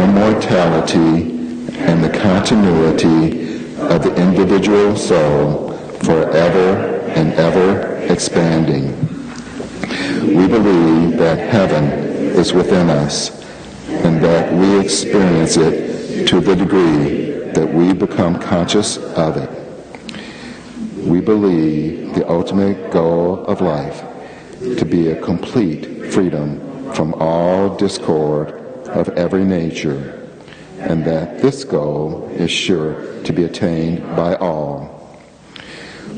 immortality and the continuity of the individual soul forever and ever expanding. We believe that heaven is within us and that we experience it to the degree that we become conscious of it. We believe the ultimate goal of life to be a complete freedom from all discord of every nature, and that this goal is sure to be attained by all.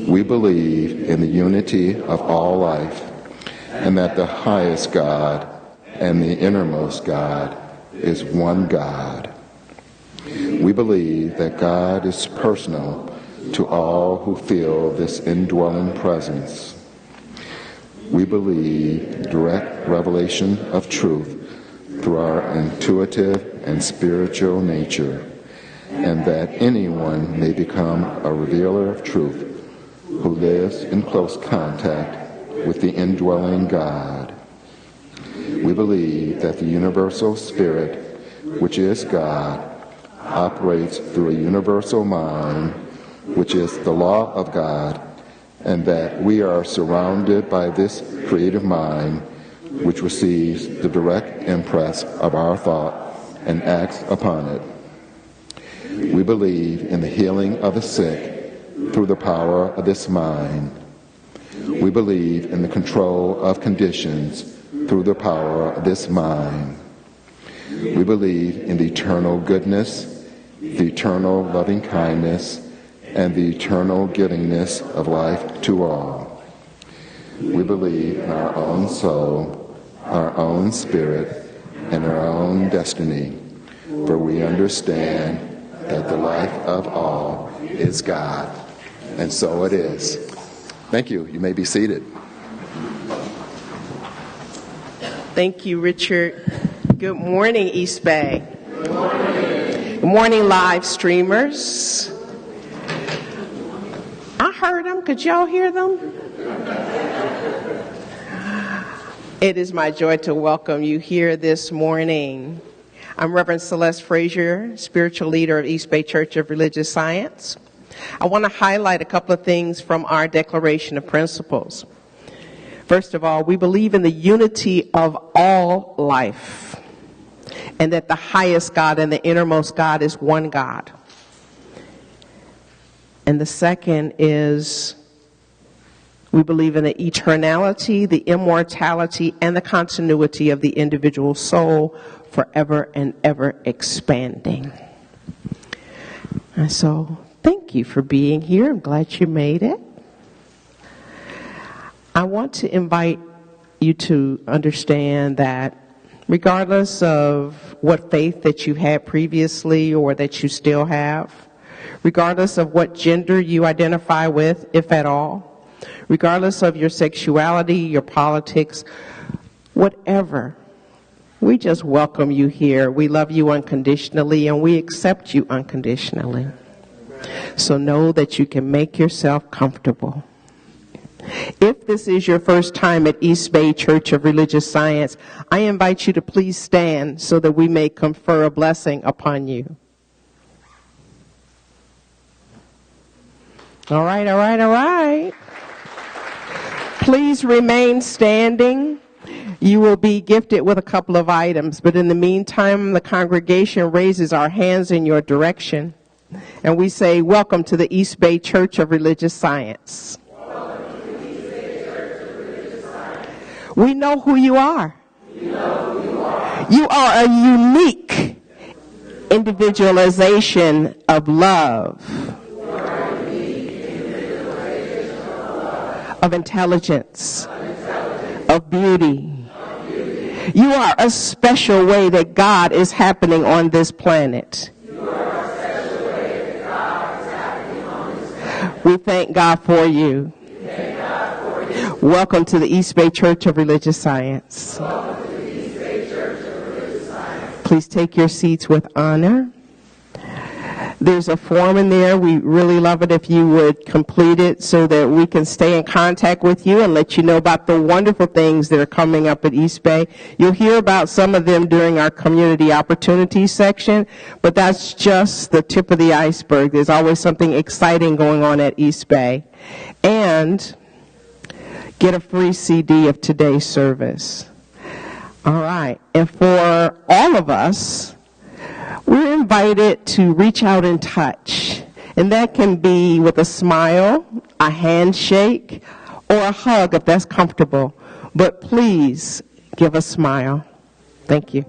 We believe in the unity of all life, and that the highest God and the innermost God is one God. We believe that God is personal to all who feel this indwelling presence. We believe direct revelation of truth through our intuitive and spiritual nature, and that anyone may become a revealer of truth who lives in close contact with the indwelling God. We believe that the universal spirit, which is God, operates through a universal mind, which is the law of God, and that we are surrounded by this creative mind, which receives the direct impress of our thought and acts upon it. We believe in the healing of the sick through the power of this mind. We believe in the control of conditions through the power of this mind. We believe in the eternal goodness, the eternal loving kindness, and the eternal givingness of life to all. We believe in our own soul, our own spirit, and our own destiny, for we understand that the life of all is God, and so it is. Thank you. You may be seated. Thank you, Richard. Good morning, East Bay. Good morning. Good morning, live streamers. I heard them. Could y'all hear them? It is my joy to welcome you here this morning. I'm Reverend Celeste Frazier, spiritual leader of East Bay Church of Religious Science. I want to highlight a couple of things from our Declaration of Principles. First of all, we believe in the unity of all life, and that the highest God and the innermost God is one God. And the second is we believe in the eternality, the immortality, and the continuity of the individual soul forever and ever expanding. And so, thank you for being here. I'm glad you made it. I want to invite you to understand that regardless of what faith that you had previously or that you still have, regardless of what gender you identify with, if at all, regardless of your sexuality, your politics, whatever, we just welcome you here. We love you unconditionally, and we accept you unconditionally. So know that you can make yourself comfortable. If this is your first time at East Bay Church of Religious Science, I invite you to please stand so that we may confer a blessing upon you. All right. Please remain standing. You will be gifted with a couple of items, but in the meantime, the congregation raises our hands in your direction, and we say, welcome to the East Bay Church of Religious Science. We know who you are. You are a unique individualization of love, of intelligence, of beauty. You are a special way that God is happening on this planet. We thank God for you. Welcome to the East Bay Church of Religious Science. Please take your seats with honor. There's a form in there. We really love it if you would complete it so that we can stay in contact with you and let you know about the wonderful things that are coming up at East Bay. You'll hear about some of them during our community opportunities section, but that's just the tip of the iceberg. There's always something exciting going on at East Bay. And get a free CD of today's service. All right. And for all of us, we're invited to reach out and touch. And that can be with a smile, a handshake, or a hug if that's comfortable. But please give a smile. Thank you.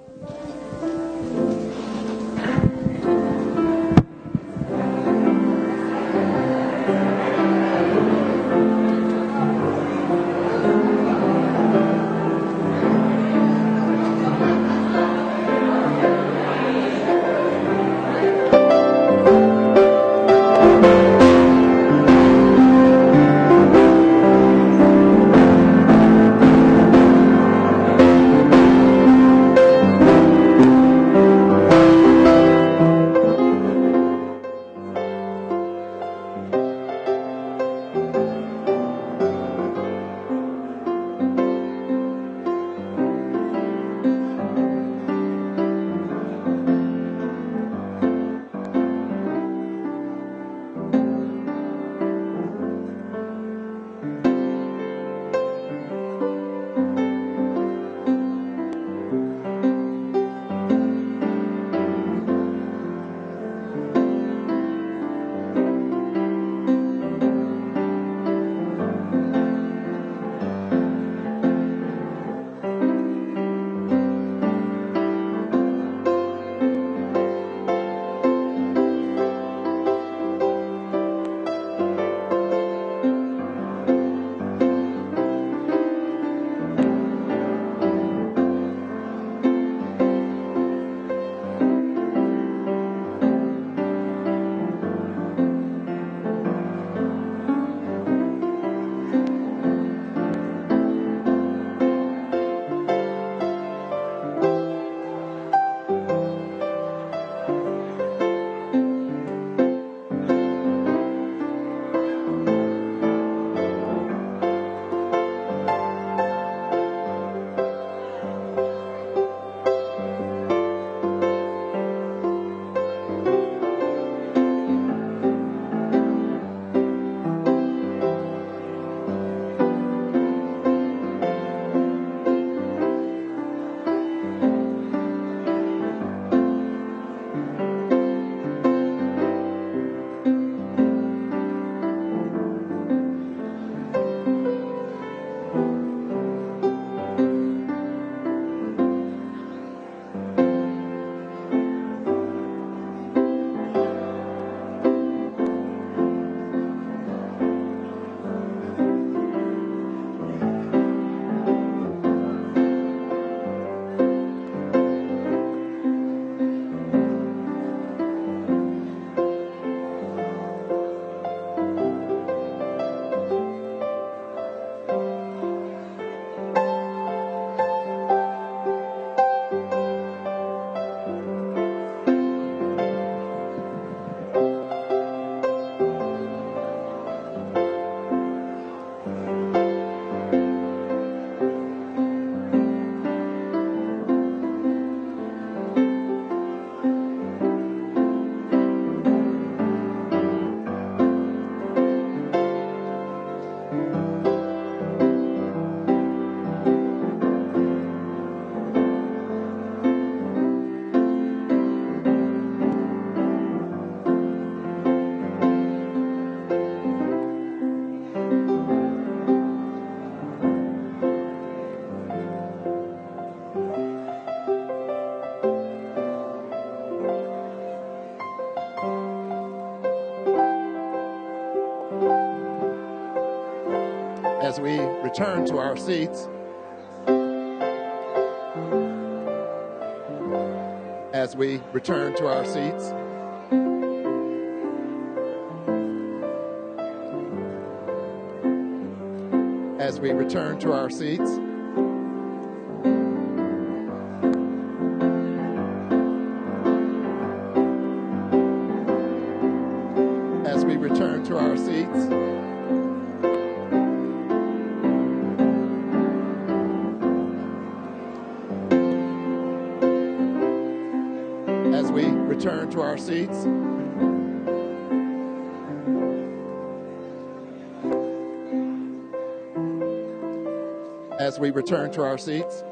as we return to our seats. As we return to our seats. As we return to our seats. as we return to our seats. As we return to our seats. As we return to our seats.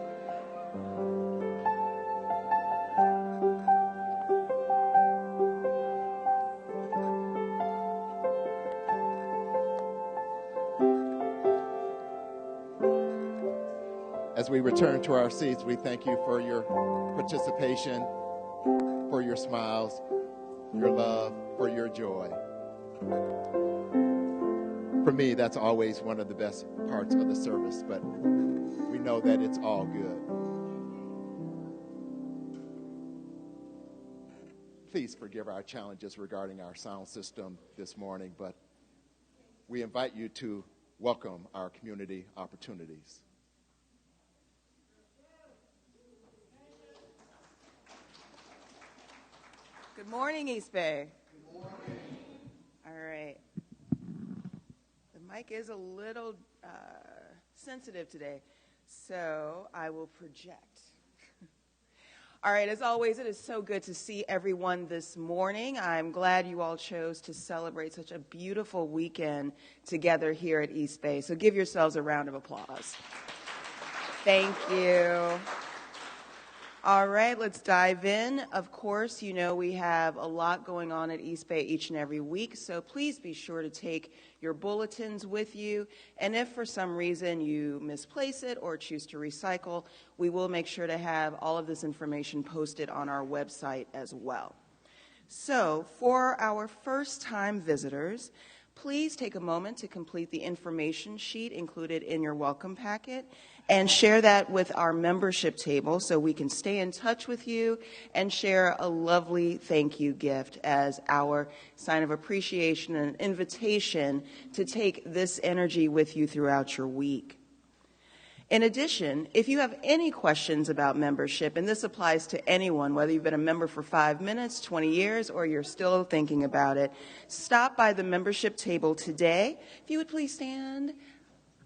As we return to our seats, we thank you for your participation, for your smiles, your love, for your joy. For me, that's always one of the best parts of the service, but we know that it's all good. Please forgive our challenges regarding our sound system this morning, but we invite you to welcome our community opportunities. Good morning, East Bay. Good morning. All right. The mic is a little sensitive today, so I will project. All right, as always, it is so good to see everyone this morning. I'm glad you all chose to celebrate such a beautiful weekend together here at East Bay. So give yourselves a round of applause. Thank you. All right, let's dive in. Of course, you know we have a lot going on at East Bay each and every week, so please be sure to take your bulletins with you. And if for some reason you misplace it or choose to recycle, we will make sure to have all of this information posted on our website as well. So, for our first-time visitors, please take a moment to complete the information sheet included in your welcome packet and share that with our membership table so we can stay in touch with you and share a lovely thank you gift as our sign of appreciation and invitation to take this energy with you throughout your week. In addition, if you have any questions about membership, and this applies to anyone, whether you've been a member for 5 minutes, 20 years, or you're still thinking about it, stop by the membership table today. If you would please stand.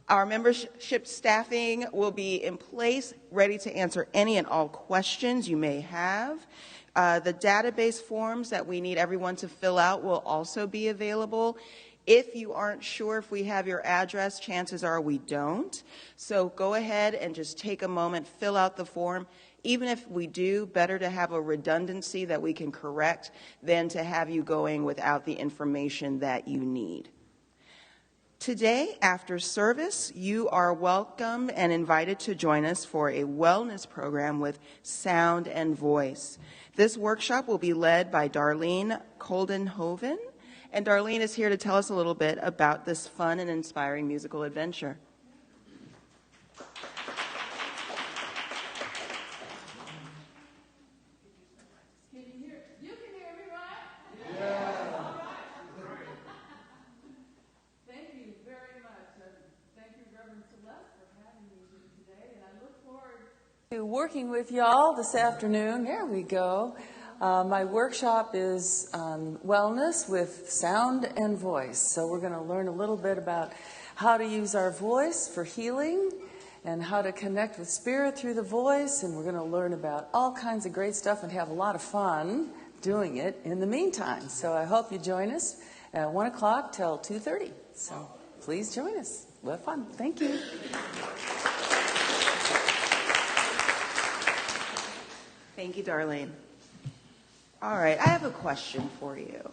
Our membership staffing will be in place, ready to answer any and all questions you may have. The database forms that we need everyone to fill out will also be available. If you aren't sure if we have your address, chances are we don't. So go ahead and just take a moment, fill out the form. Even if we do, better to have a redundancy that we can correct than to have you going without the information that you need. Today, after service, you are welcome and invited to join us for a wellness program with sound and voice. This workshop will be led by Darlene Coldenhoven, and Darlene is here to tell us a little bit about this fun and inspiring musical adventure. Working with y'all this afternoon. There we go. My workshop is on wellness with sound and voice. So we're going to learn a little bit about how to use our voice for healing and how to connect with spirit through the voice. And we're going to learn about all kinds of great stuff and have a lot of fun doing it in the meantime. So I hope you join us at 1 o'clock till 2:30. So please join us. We'll have fun. Thank you. Thank you, Darlene. All right, I have a question for you.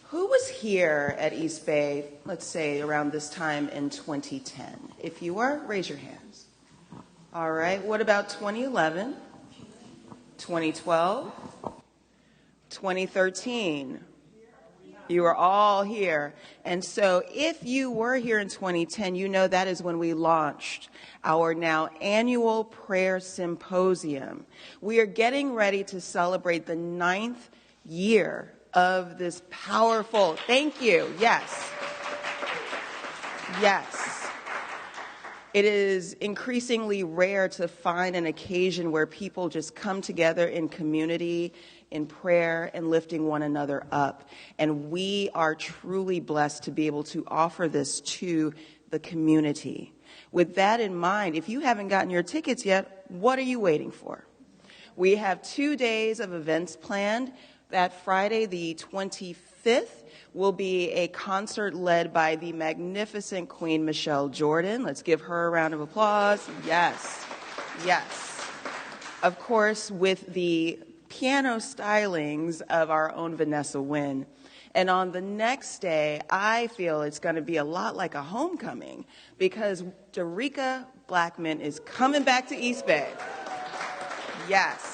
Who was here at East Bay, let's say, around this time in 2010? If you were, raise your hands. All right, what about 2011, 2012, 2013? You are all here. And so if you were here in 2010, you know that is when we launched our now annual prayer symposium. We are getting ready to celebrate the 9th year of this powerful, thank you, yes. It is increasingly rare to find an occasion where people just come together in community in prayer and lifting one another up. And we are truly blessed to be able to offer this to the community. With that in mind, if you haven't gotten your tickets yet, what are you waiting for? We have 2 days of events planned. That Friday, the 25th, will be a concert led by the magnificent Queen Michelle Jordan. Let's give her a round of applause. Yes, yes. Of course, with the piano stylings of our own Vanessa Wynn. And on the next day, I feel it's going to be a lot like a homecoming because Derica Blackman is coming back to East Bay. Yes.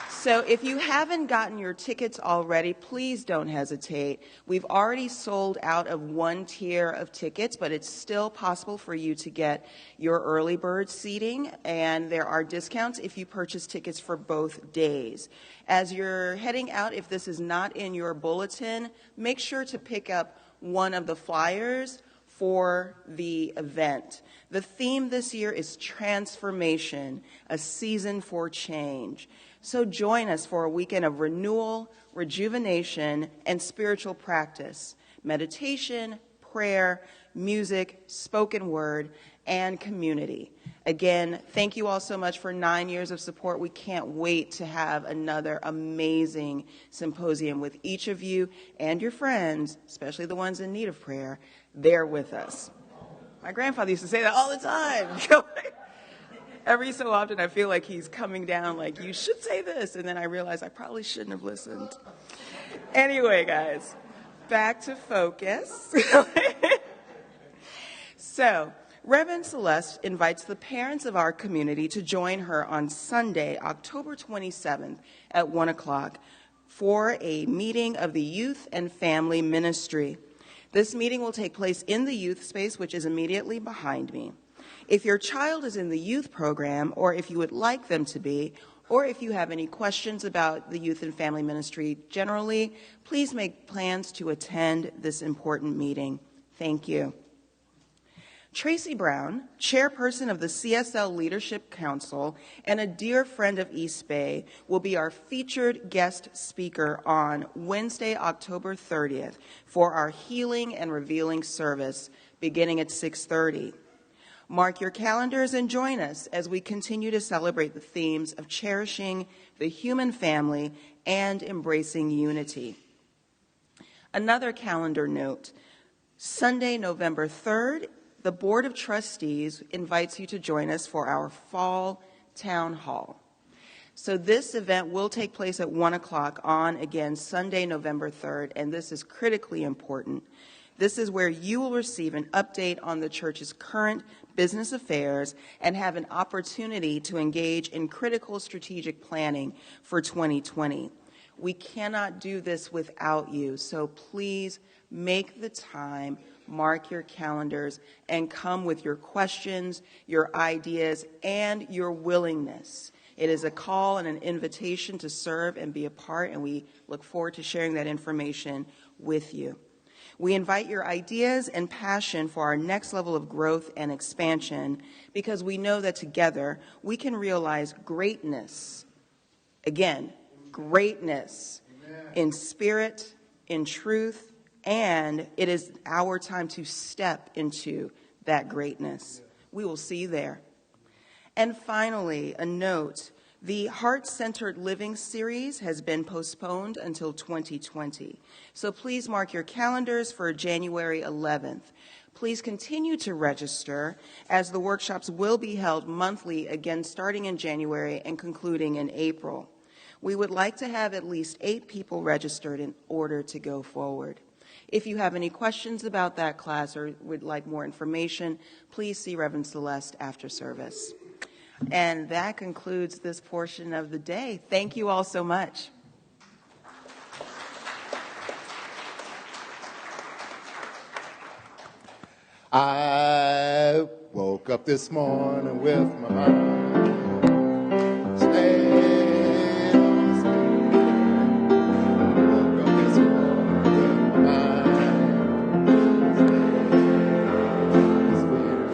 So if you haven't gotten your tickets already, please don't hesitate. We've already sold out of 1 tier of tickets, but it's still possible for you to get your early bird seating, and there are discounts if you purchase tickets for both days. As you're heading out, if this is not in your bulletin, make sure to pick up one of the flyers for the event. The theme this year is transformation, a season for change. So join us for a weekend of renewal, rejuvenation, and spiritual practice, meditation, prayer, music, spoken word, and community. Again, thank you all so much for 9 years of support. We can't wait to have another amazing symposium with each of you and your friends, especially the ones in need of prayer, there with us. My grandfather used to say that all the time. Every so often I feel like he's coming down like, you should say this, and then I realize I probably shouldn't have listened. Anyway, guys, back to focus. So, Reverend Celeste invites the parents of our community to join her on Sunday, October 27th at 1 o'clock for a meeting of the Youth and Family Ministry. This meeting will take place in the youth space, which is immediately behind me. If your child is in the youth program, or if you would like them to be, or if you have any questions about the youth and family ministry generally, please make plans to attend this important meeting. Thank you. Tracy Brown, chairperson of the CSL Leadership Council and a dear friend of East Bay, will be our featured guest speaker on Wednesday, October 30th for our Healing and Revealing service beginning at 6:30. Mark your calendars and join us as we continue to celebrate the themes of cherishing the human family and embracing unity. Another calendar note, Sunday, November 3rd, the Board of Trustees invites you to join us for our Fall Town Hall. So this event will take place at 1 o'clock on, again, Sunday, November 3rd, and this is critically important. This is where you will receive an update on the church's current business affairs and have an opportunity to engage in critical strategic planning for 2020. We cannot do this without you, so please make the time, mark your calendars, and come with your questions, your ideas, and your willingness. It is a call and an invitation to serve and be a part, and we look forward to sharing that information with you. We invite your ideas and passion for our next level of growth and expansion because we know that together we can realize greatness. Again, greatness in spirit, in truth, and it is our time to step into that greatness. We will see you there. And finally, a note. The Heart-Centered Living series has been postponed until 2020. So please mark your calendars for January 11th. Please continue to register as the workshops will be held monthly, again starting in January and concluding in April. We would like to have at least 8 people registered in order to go forward. If you have any questions about that class or would like more information, please see Reverend Celeste after service. And that concludes this portion of the day. Thank you all so much. I woke up this morning with my mind stayed on the Spirit. Woke up this morning with my mind stayed on the Spirit.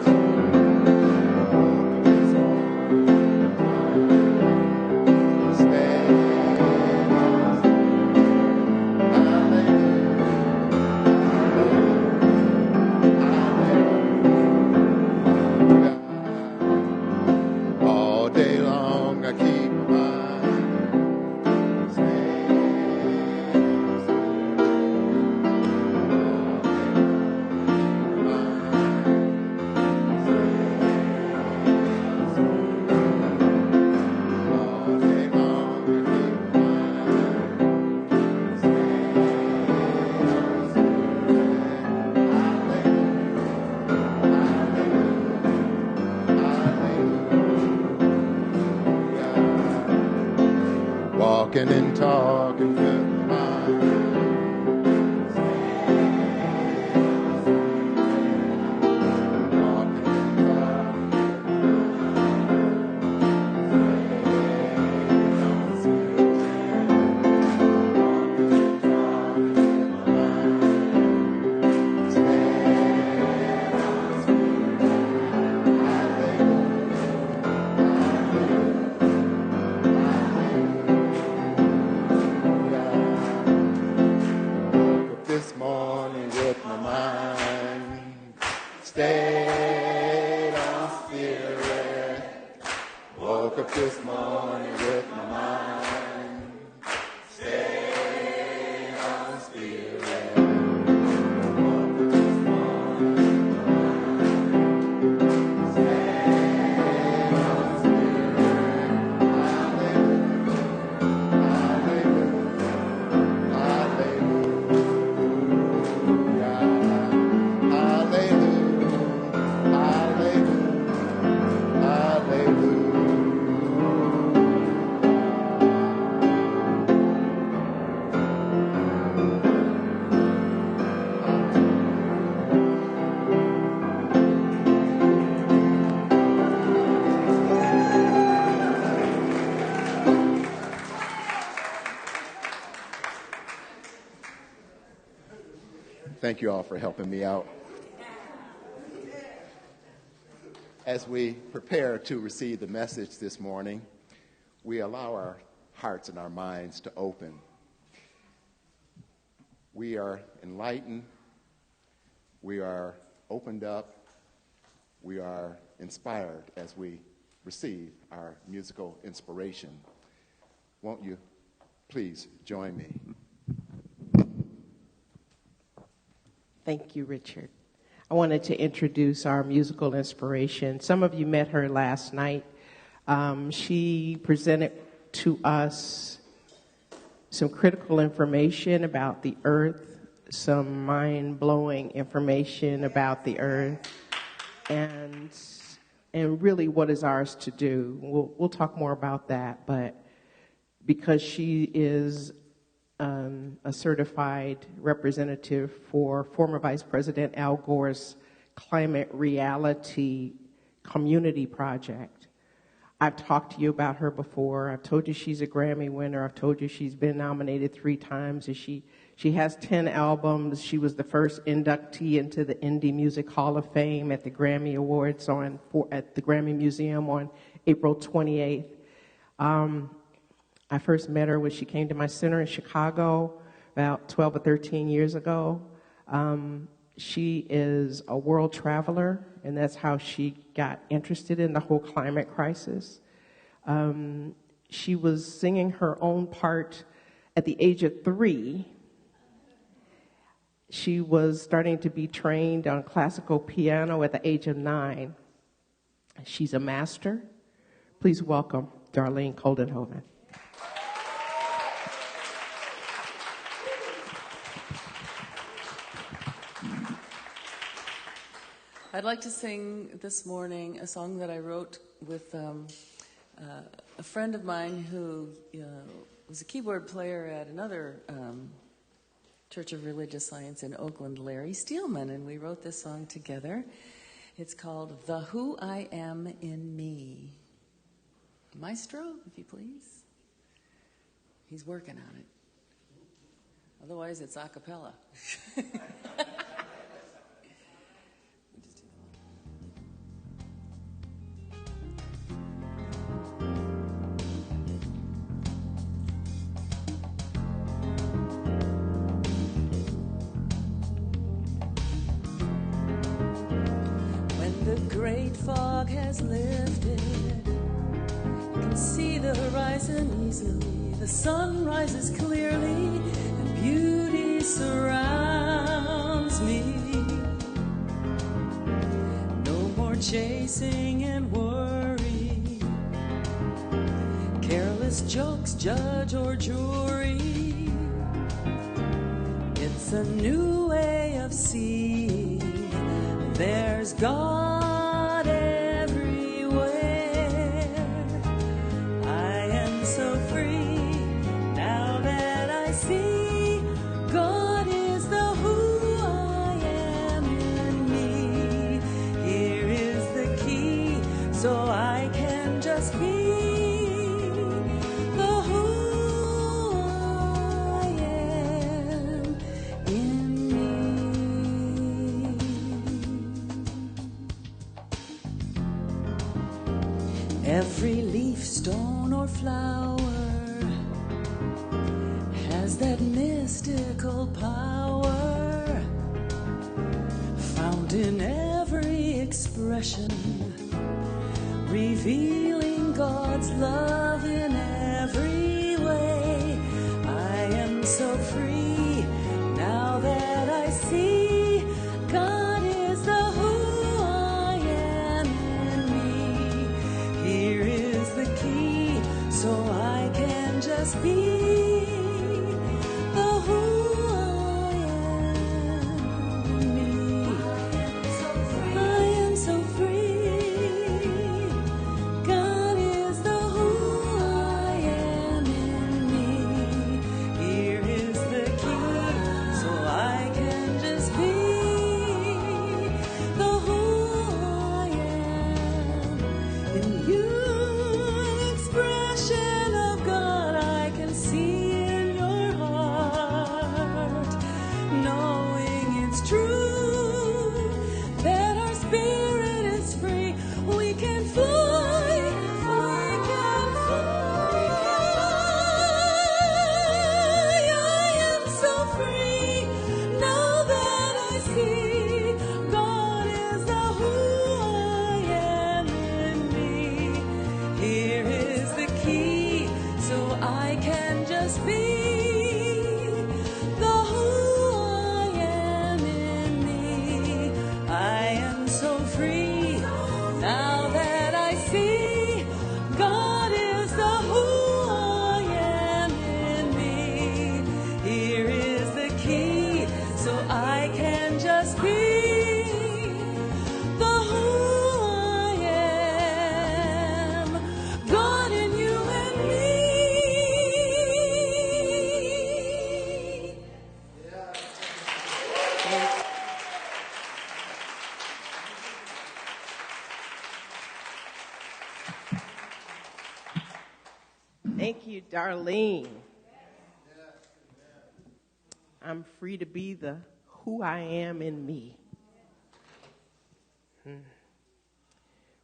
Woke up this morning with my mind stayed on morning with my mind stayed on Spirit. Woke up this morning with my mind stayed on Spirit. Woke up this morning with my mind stayed on Spirit. Hallelujah, hallelujah, hallelujah, hallelujah, hallelujah. Thank you all for helping me out. As we prepare to receive the message this morning, we allow our hearts and our minds to open. We are enlightened. We are opened up. We are inspired as we receive our musical inspiration. Won't you please join me? Thank you, Richard. I wanted to introduce our musical inspiration. Some of you met her last night. She presented to us some critical information about the earth, some mind-blowing information about the earth, and really what is ours to do. We'll talk more about that, but because she is a certified representative for former Vice President Al Gore's Climate Reality Community Project. I've talked to you about her before. I've told you she's a Grammy winner. I've told you she's been nominated 3 times. And she has 10 albums. She was the first inductee into the Indie Music Hall of Fame at the Grammy Awards at the Grammy Museum on April 28th. I first met her when she came to my center in Chicago about 12 or 13 years ago. She is a world traveler, and that's how she got interested in the whole climate crisis. She was singing her own part at the age of 3. She was starting to be trained on classical piano at the age of 9. She's a master. Please welcome Darlene Coldenhoven. I'd like to sing this morning a song that I wrote with a friend of mine who was a keyboard player at another Church of Religious Science in Oakland, Larry Steelman, and we wrote this song together. It's called The Who I Am in Me. Maestro, if you please. He's working on it. Otherwise, it's a cappella. Great fog has lifted. You can see the horizon easily. The sun rises clearly, and beauty surrounds me. No more chasing and worry, careless jokes, judge or jury. It's a new way of seeing. There's God. Every leaf, stone, or flower has that mystical power found in every expression, revealing God's love in every way. I am so free now that I see God is the who I am in me. Here is the key, so I can just be the who I am in me. I am so free. God is the who I am in me. Here is the key, so I can just be the who I am in you. An expression of God I can see in your heart, knowing it's true that our spirit is free. We can fly, we can fly. I am so free now that I see God is the who I am in me. Here is the key, so I can just be the who I am in me. I am so free now that I see God is the who I am in me. Here is the key, so I can just be the who I am. God in you and me. Thank you, Darlene. I'm free to be the who I am in me.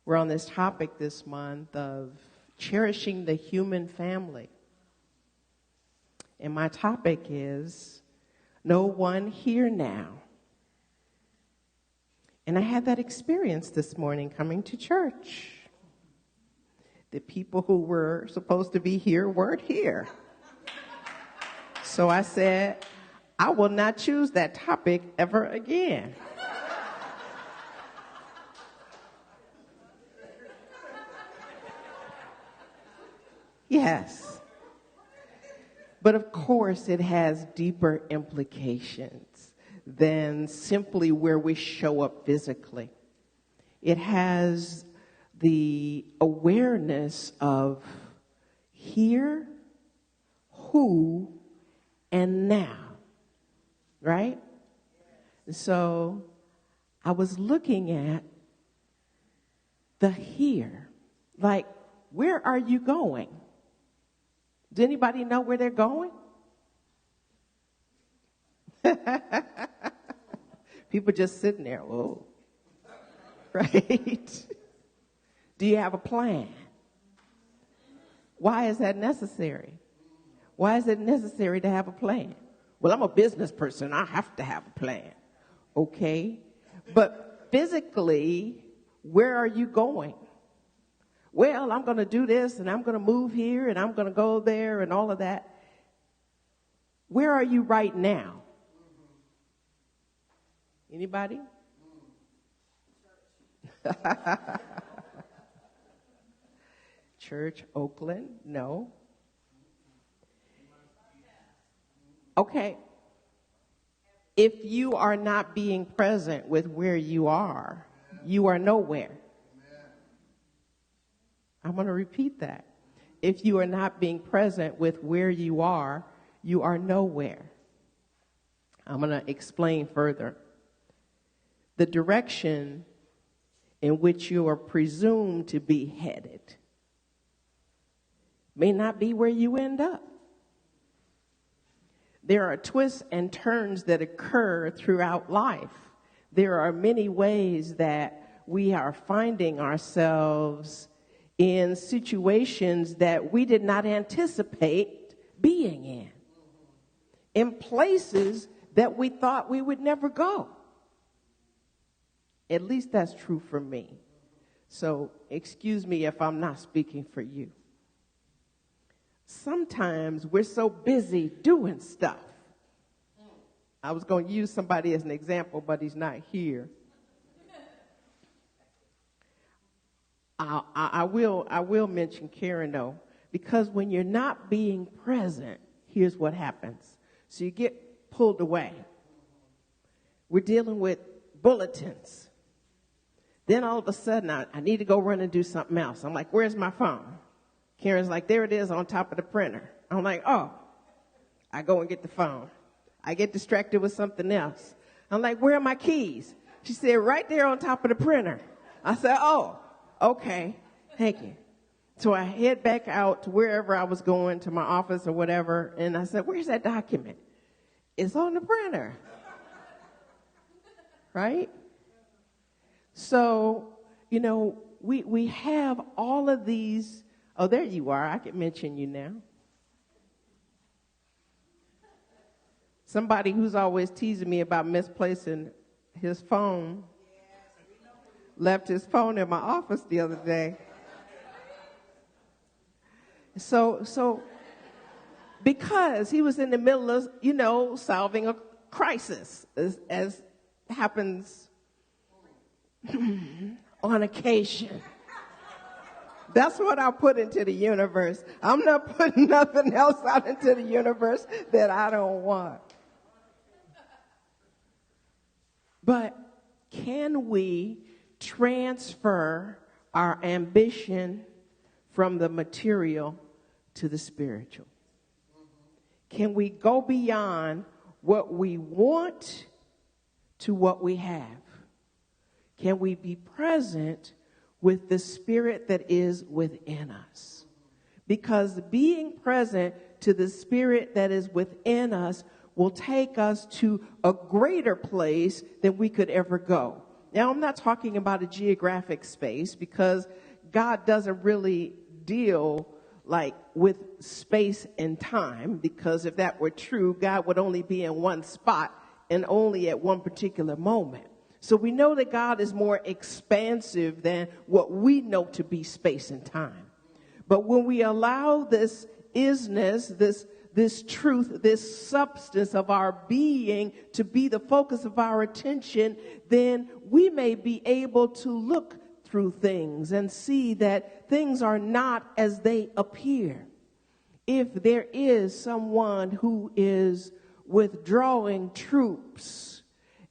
We're on this topic this month of cherishing the human family. And my topic is no one here now. And I had that experience this morning coming to church. The people who were supposed to be here weren't here. So I said, I will not choose that topic ever again. Yes. But of course, it has deeper implications than simply where we show up physically. It has the awareness of here, who, and now, right? So I was looking at the here, like, where are you going? Does anybody know where they're going? People just sitting there, whoa, right? Do you have a plan? Why is that necessary? Why is it necessary to have a plan? Well, I'm a business person. I have to have a plan. Okay. But physically, where are you going? Well, I'm going to do this, and I'm going to move here, and I'm going to go there, and all of that. Where are you right now? Anybody? Church, Oakland? No. Okay. If you are not being present with where you are nowhere. I'm going to repeat that. If you are not being present with where you are nowhere. I'm going to explain further. The direction in which you are presumed to be headed may not be where you end up. There are twists and turns that occur throughout life. There are many ways that we are finding ourselves in situations that we did not anticipate being in places that we thought we would never go. At least that's true for me. So excuse me if I'm not speaking for you. Sometimes we're so busy doing stuff. I was going to use somebody as an example, but he's not here. I will mention Karen, though, because when you're not being present, here's what happens. So you get pulled away. We're dealing with bulletins. Then all of a sudden, I need to go run and do something else. I'm like, where's my phone? Karen's like, there it is on top of the printer. I'm like, oh. I go and get the phone. I get distracted with something else. I'm like, where are my keys? She said, right there on top of the printer. I said, oh, okay, thank you. So I head back out to wherever I was going, to my office or whatever, and I said, where's that document? It's on the printer. Right? So, you know, we have all of these. Oh, there you are. I can mention you now. Somebody who's always teasing me about misplacing his phone left his phone in my office the other day. So because he was in the middle of, you know, solving a crisis, as happens on occasion. That's what I put into the universe. I'm not putting nothing else out into the universe that I don't want. But can we transfer our ambition from the material to the spiritual? Can we go beyond what we want to what we have? Can we be present with the spirit that is within us? Because being present to the spirit that is within us will take us to a greater place than we could ever go. Now, I'm not talking about a geographic space, because God doesn't really deal like with space and time, because if that were true, God would only be in one spot and only at one particular moment. So we know that God is more expansive than what we know to be space and time. But when we allow this isness, this truth, this substance of our being to be the focus of our attention, then we may be able to look through things and see that things are not as they appear. If there is someone who is withdrawing troops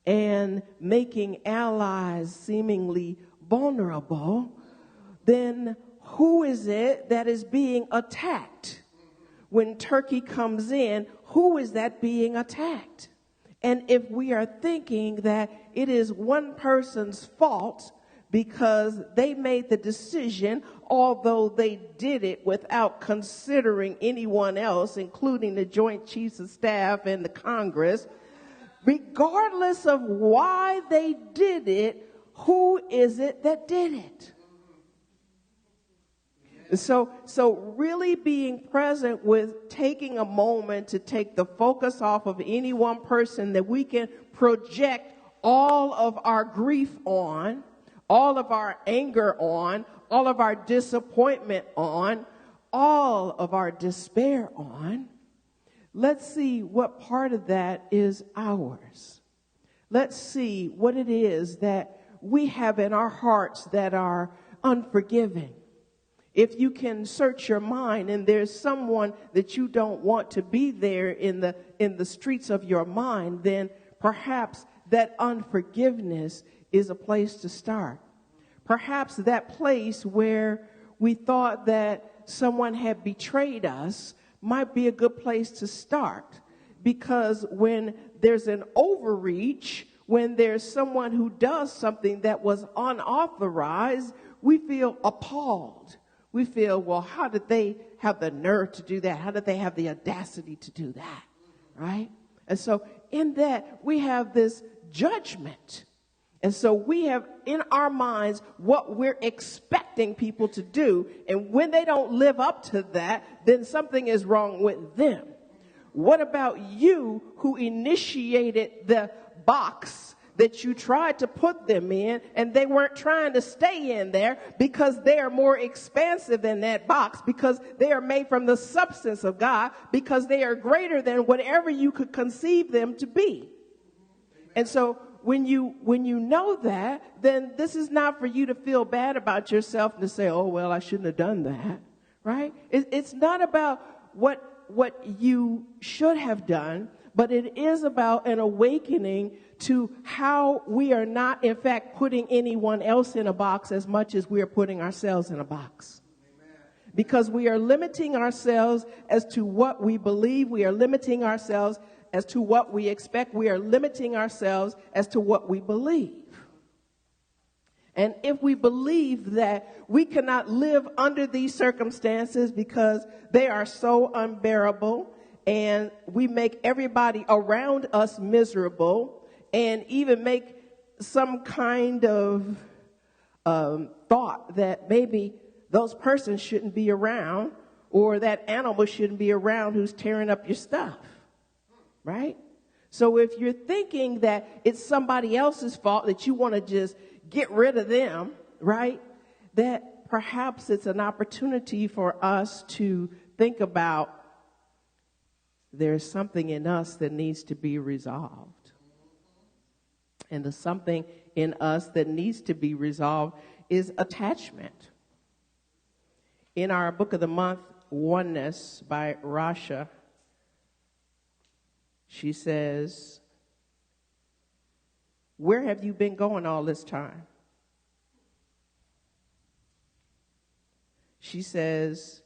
and making allies seemingly vulnerable, then who is it that is being attacked? When Turkey comes in, who is that being attacked? And if we are thinking that it is one person's fault because they made the decision, although they did it without considering anyone else, including the Joint Chiefs of Staff and the Congress, regardless of why they did it, who is it that did it? So really being present with taking a moment to take the focus off of any one person that we can project all of our grief on, all of our anger on, all of our disappointment on, all of our despair on. Let's see what part of that is ours. Let's see what it is that we have in our hearts that are unforgiving. If you can search your mind and there's someone that you don't want to be there in the streets of your mind, then perhaps that unforgiveness is a place to start. Perhaps that place where we thought that someone had betrayed us might be a good place to start. Because when there's an overreach, when there's someone who does something that was unauthorized, we feel appalled. We feel, well, how did they have the nerve to do that? How did they have the audacity to do that? Right? And so in that, we have this judgment. And so we have in our minds what we're expecting people to do. And when they don't live up to that, then something is wrong with them. What about you who initiated the box that you tried to put them in, and they weren't trying to stay in there because they are more expansive than that box, because they are made from the substance of God, because they are greater than whatever you could conceive them to be. And so when you know that, then this is not for you to feel bad about yourself and to say, oh, well, I shouldn't have done that, right? It's not about what you should have done, but it is about an awakening to how we are not, in fact, putting anyone else in a box as much as we are putting ourselves in a box. Because we are limiting ourselves as to what we believe. We are limiting ourselves as to what we expect. We are limiting ourselves as to what we believe. And if we believe that we cannot live under these circumstances because they are so unbearable, and we make everybody around us miserable, and even make some kind of thought that maybe those persons shouldn't be around, or that animal shouldn't be around who's tearing up your stuff, right? So if you're thinking that it's somebody else's fault, that you want to just get rid of them, right, that perhaps it's an opportunity for us to think about there's something in us that needs to be resolved. And the something in us that needs to be resolved is attachment. In our book of the month, Oneness by Rasha, she says, where have you been going all this time? She says,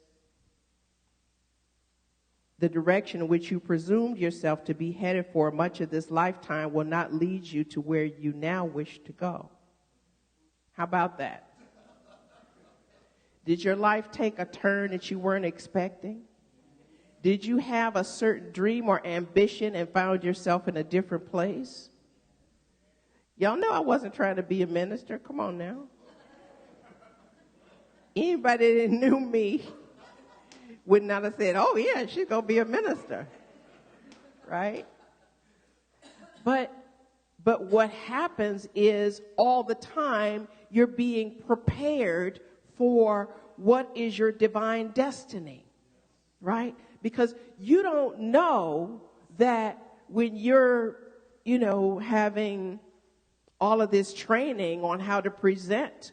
the direction in which you presumed yourself to be headed for much of this lifetime will not lead you to where you now wish to go. How about that? Did your life take a turn that you weren't expecting? Did you have a certain dream or ambition and found yourself in a different place? Y'all know I wasn't trying to be a minister. Come on now. Anybody that knew me would not have said, oh, yeah, she's going to be a minister, right? But what happens is all the time you're being prepared for what is your divine destiny, right? Because you don't know that when you're, having all of this training on how to present,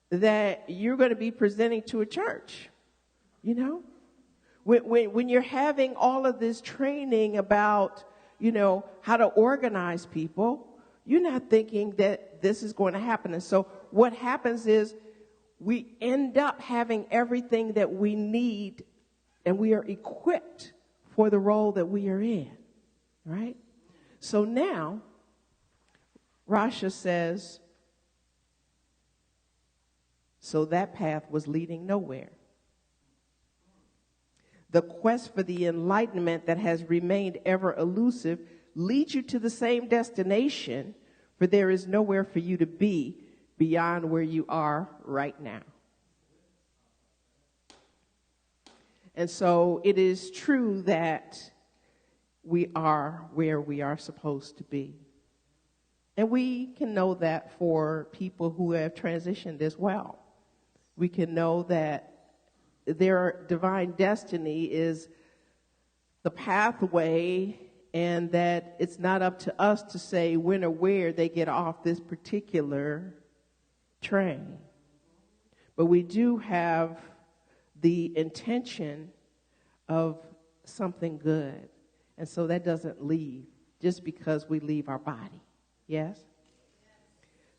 that you're going to be presenting to a church, When you're having all of this training about, how to organize people, you're not thinking that this is going to happen. And so what happens is we end up having everything that we need, and we are equipped for the role that we are in, right? So now, Rasha says, so that path was leading nowhere. The quest for the enlightenment that has remained ever elusive leads you to the same destination, for there is nowhere for you to be beyond where you are right now. And so it is true that we are where we are supposed to be. And we can know that for people who have transitioned as well. We can know that their divine destiny is the pathway, and that it's not up to us to say when or where they get off this particular train. But we do have the intention of something good. And so that doesn't leave just because we leave our body. Yes?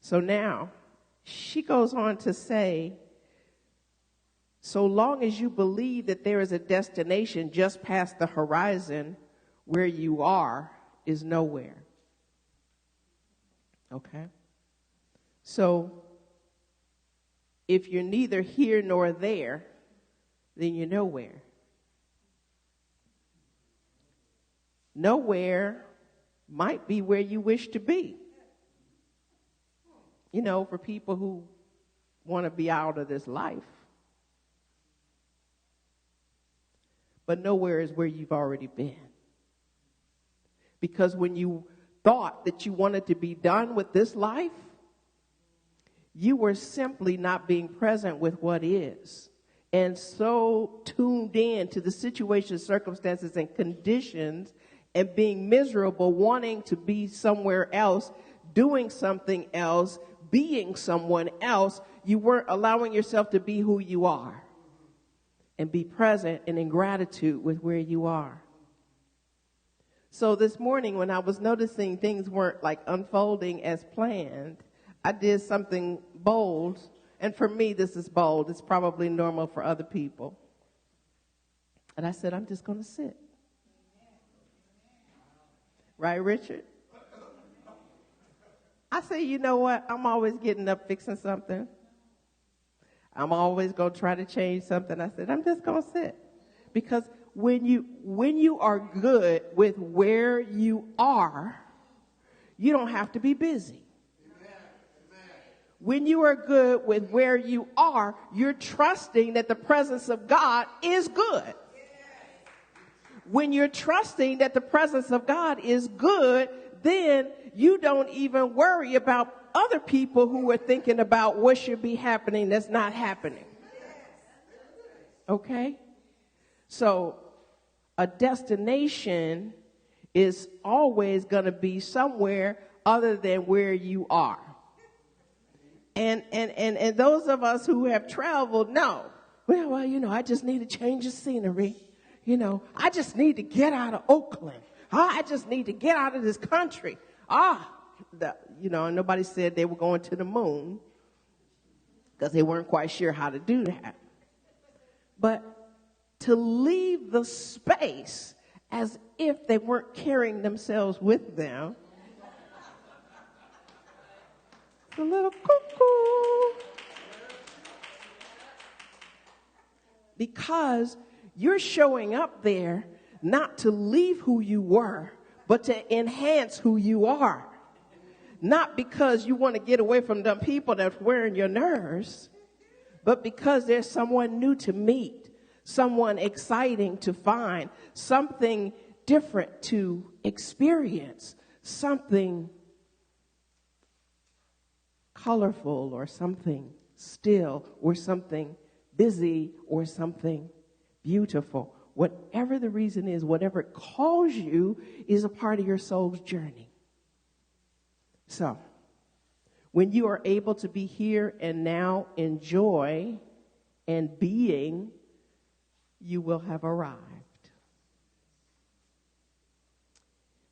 So now, she goes on to say, so long as you believe that there is a destination just past the horizon, where you are is nowhere. Okay? So, if you're neither here nor there, then you're nowhere. Nowhere might be where you wish to be. For people who want to be out of this life. But nowhere is where you've already been. Because when you thought that you wanted to be done with this life, you were simply not being present with what is, and so tuned in to the situations, circumstances, and conditions, and being miserable, wanting to be somewhere else, doing something else, being someone else. You weren't allowing yourself to be who you are and be present and in gratitude with where you are. So this morning, when I was noticing things weren't like unfolding as planned, I did something bold. And for me, this is bold. It's probably normal for other people. And I said, I'm just going to sit. Right, Richard? I say, you know what? I'm always getting up fixing something. I'm always going to try to change something. I said, I'm just going to sit. Because when you are good with where you are, you don't have to be busy. When you are good with where you are, you're trusting that the presence of God is good. When you're trusting that the presence of God is good, then you don't even worry about other people who are thinking about what should be happening that's not happening. Okay? So a destination is always going to be somewhere other than where you are. And those of us who have traveled know, well, I just need to change the scenery. I just need to get out of Oakland. I just need to get out of this country. Nobody said they were going to the moon because they weren't quite sure how to do that. But to leave the space as if they weren't carrying themselves with them, it's a little cuckoo. Because you're showing up there not to leave who you were, but to enhance who you are. Not because you want to get away from the people that's wearing your nerves, but because there's someone new to meet, someone exciting to find, something different to experience, something colorful or something still or something busy or something beautiful. Whatever the reason is, whatever it calls you is a part of your soul's journey. So, when you are able to be here and now, enjoy and being, you will have arrived.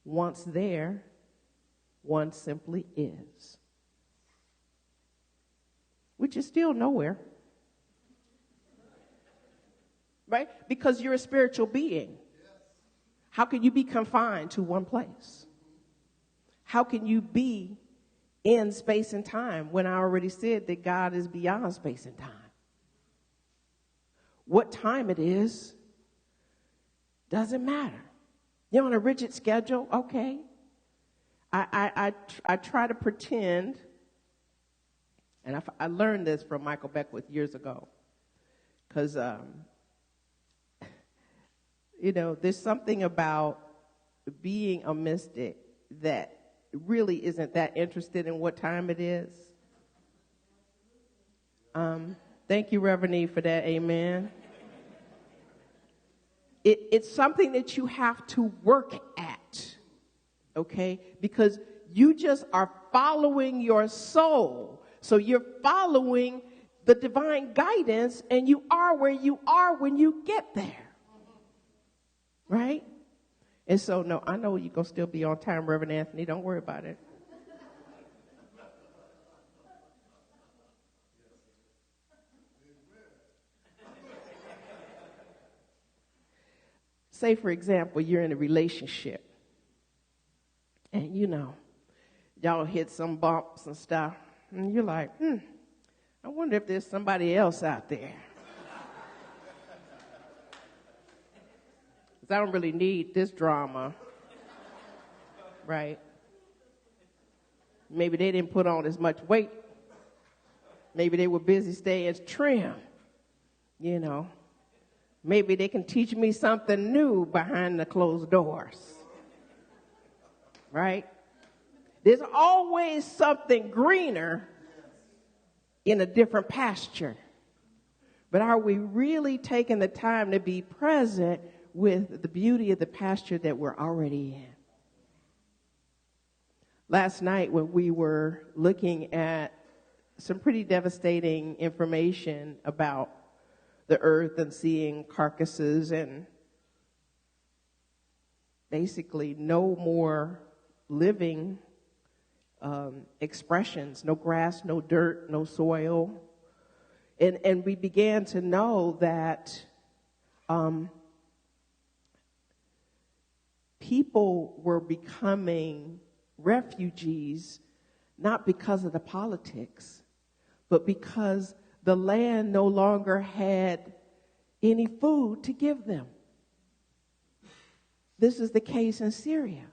Once there, one simply is. Which is still nowhere. Right? Because you're a spiritual being. How can you be confined to one place? How can you be in space and time when I already said that God is beyond space and time? What time it is doesn't matter. You're on a rigid schedule, okay. I try to pretend, and I learned this from Michael Beckwith years ago, because there's something about being a mystic that really isn't that interested in what time it is. Thank you, Reverend E, for that. Amen. It's something that you have to work at, okay? Because you just are following your soul. So you're following the divine guidance, and you are where you are when you get there. Right? And so, no, I know you're going to still be on time, Reverend Anthony. Don't worry about it. Say, for example, you're in a relationship. And, y'all hit some bumps and stuff. And you're like, I wonder if there's somebody else out there. I don't really need this drama, right? Maybe they didn't put on as much weight. Maybe they were busy staying trim, Maybe they can teach me something new behind the closed doors, right? There's always something greener in a different pasture. But are we really taking the time to be present with the beauty of the pasture that we're already in? Last night when we were looking at some pretty devastating information about the earth and seeing carcasses and basically no more living expressions, no grass, no dirt, no soil. And we began to know that people were becoming refugees not because of the politics, but because the land no longer had any food to give them. This is the case in Syria.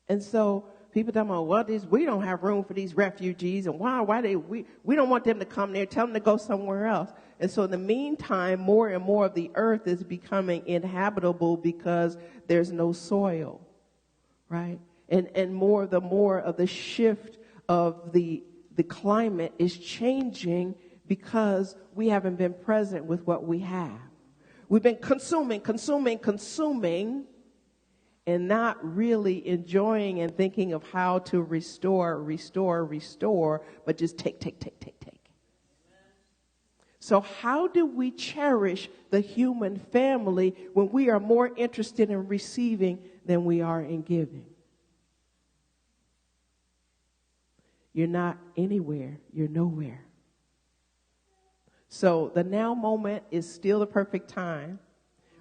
And so people talking about, well, we don't have room for these refugees, and we don't want them to come there, tell them to go somewhere else. And so in the meantime, more and more of the earth is becoming inhabitable because there's no soil, right? And more of the shift of the climate is changing because we haven't been present with what we have. We've been consuming, and not really enjoying and thinking of how to restore, but just take. So how do we cherish the human family when we are more interested in receiving than we are in giving? You're not anywhere, you're nowhere. So the now moment is still the perfect time.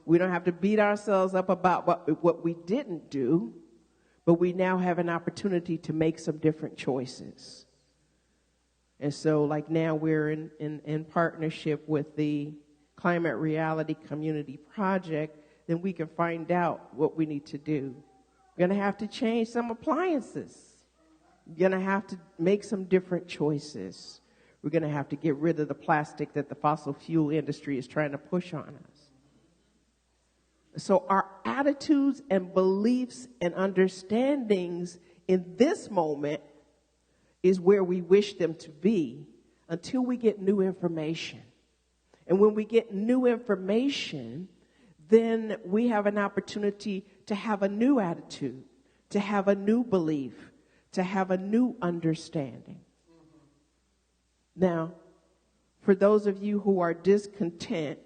We don't have to beat ourselves up about what we didn't do, but we now have an opportunity to make some different choices. And so like now we're in partnership with the Climate Reality Community Project, then we can find out what we need to do. We're going to have to change some appliances. We're going to have to make some different choices. We're going to have to get rid of the plastic that the fossil fuel industry is trying to push on us. So our attitudes and beliefs and understandings in this moment is where we wish them to be until we get new information. And when we get new information, then we have an opportunity to have a new attitude, to have a new belief, to have a new understanding. Now, for those of you who are discontent,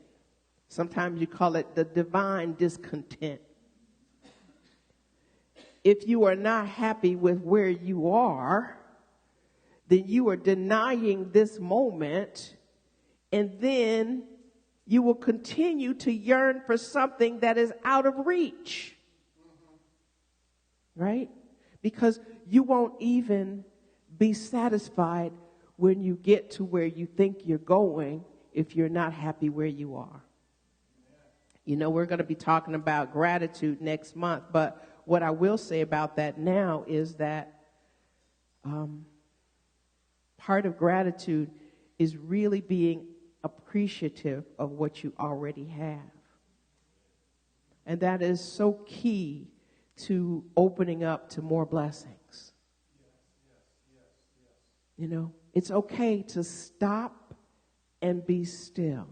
sometimes you call it the divine discontent. If you are not happy with where you are, then you are denying this moment, and then you will continue to yearn for something that is out of reach. Right? Because you won't even be satisfied when you get to where you think you're going if you're not happy where you are. You know, we're going to be talking about gratitude next month, but what I will say about that now is that part of gratitude is really being appreciative of what you already have. And that is so key to opening up to more blessings. You know, it's okay to stop and be still.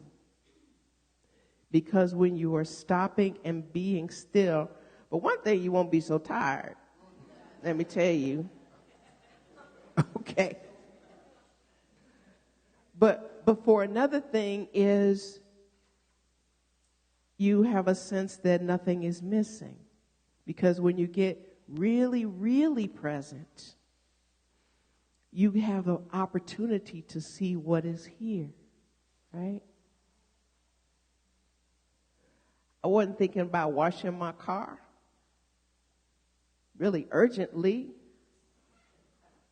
Because when you are stopping and being still, but one thing, you won't be so tired. Let me tell you. Okay. But for another thing is you have a sense that nothing is missing. Because when you get really, really present, you have the opportunity to see what is here, right? I wasn't thinking about washing my car really urgently.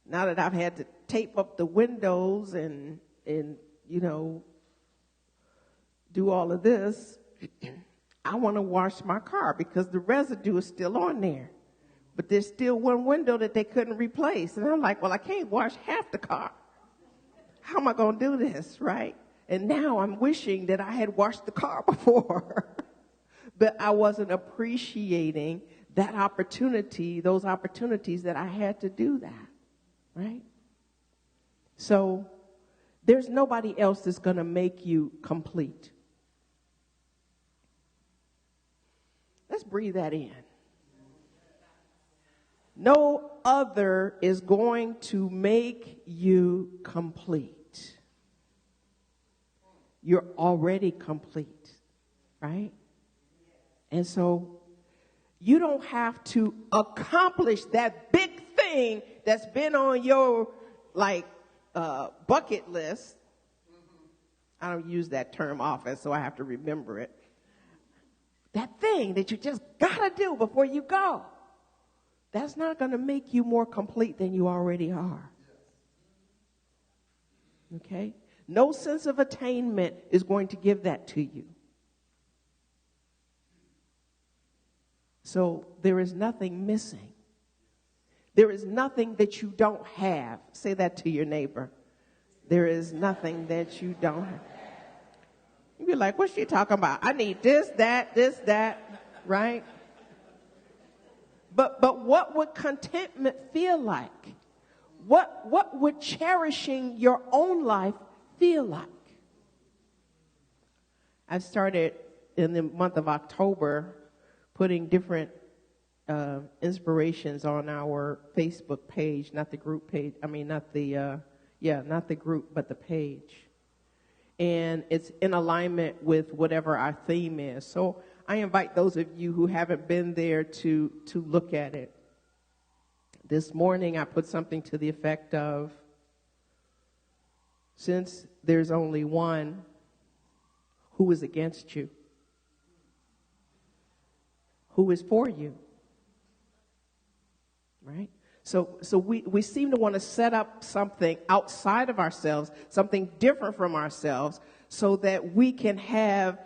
Now that I've had to tape up the windows and you know, do all of this, I want to wash my car because the residue is still on there. But there's still one window that they couldn't replace. And I'm like, well, I can't wash half the car. How am I going to do this, right? And now I'm wishing that I had washed the car before. But I wasn't appreciating those opportunities that I had to do that, right? So there's nobody else that's going to make you complete. Let's breathe that in. No other is going to make you complete. You're already complete, right? And so you don't have to accomplish that big thing that's been on your bucket list. I don't use that term often, so I have to remember it. That thing that you just gotta do before you go. That's not going to make you more complete than you already are. Okay? No sense of attainment is going to give that to you. So there is nothing missing. There is nothing that you don't have. Say that to your neighbor. There is nothing that you don't have. You'd be like, what's she talking about? I need this, that, right? But what would contentment feel like? What would cherishing your own life feel like? I started in the month of October putting different inspirations on our Facebook page, not the group page. I mean, not the group, but the page. And it's in alignment with whatever our theme is. So I invite those of you who haven't been there to look at it. This morning I put something to the effect of, since there's only one, who is against you? Who is for you? Right? So we seem to want to set up something outside of ourselves, something different from ourselves, so that we can have,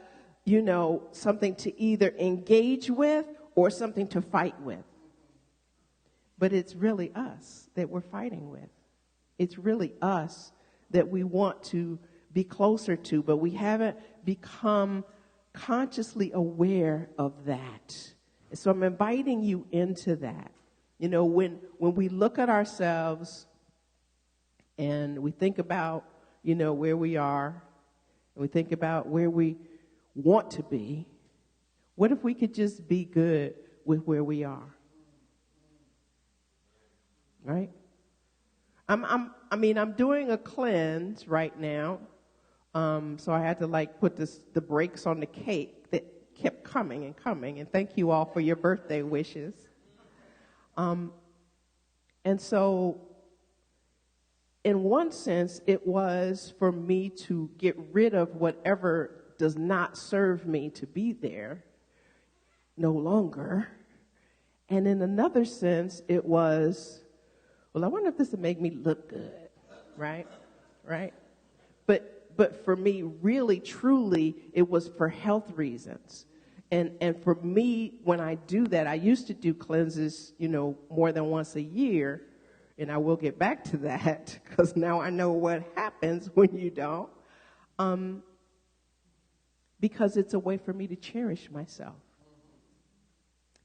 something to either engage with or something to fight with. But it's really us that we're fighting with. It's really us that we want to be closer to, but we haven't become consciously aware of that. And so I'm inviting you into that. When we look at ourselves and we think about, where we are, and we think about where we want to be, what if we could just be good with where we are? Right? I'm doing a cleanse right now, so I had to put the brakes on the cake that kept coming and coming. And thank you all for your birthday wishes. And so, in one sense, it was for me to get rid of whatever does not serve me to be there no longer. And in another sense, it was, well, I wonder if this would make me look good, right? Right? But for me, really, truly, it was for health reasons. And for me, when I do that, I used to do cleanses, more than once a year. And I will get back to that because now I know what happens when you don't. Because it's a way for me to cherish myself.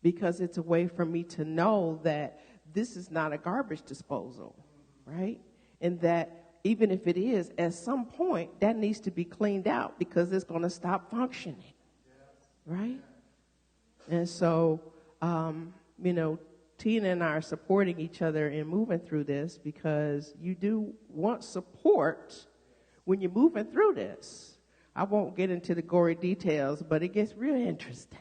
Because it's a way for me to know that this is not a garbage disposal, right? And that even if it is, at some point, that needs to be cleaned out because it's going to stop functioning. Right? And so, Tina and I are supporting each other in moving through this because you do want support when you're moving through this. I won't get into the gory details, but it gets real interesting.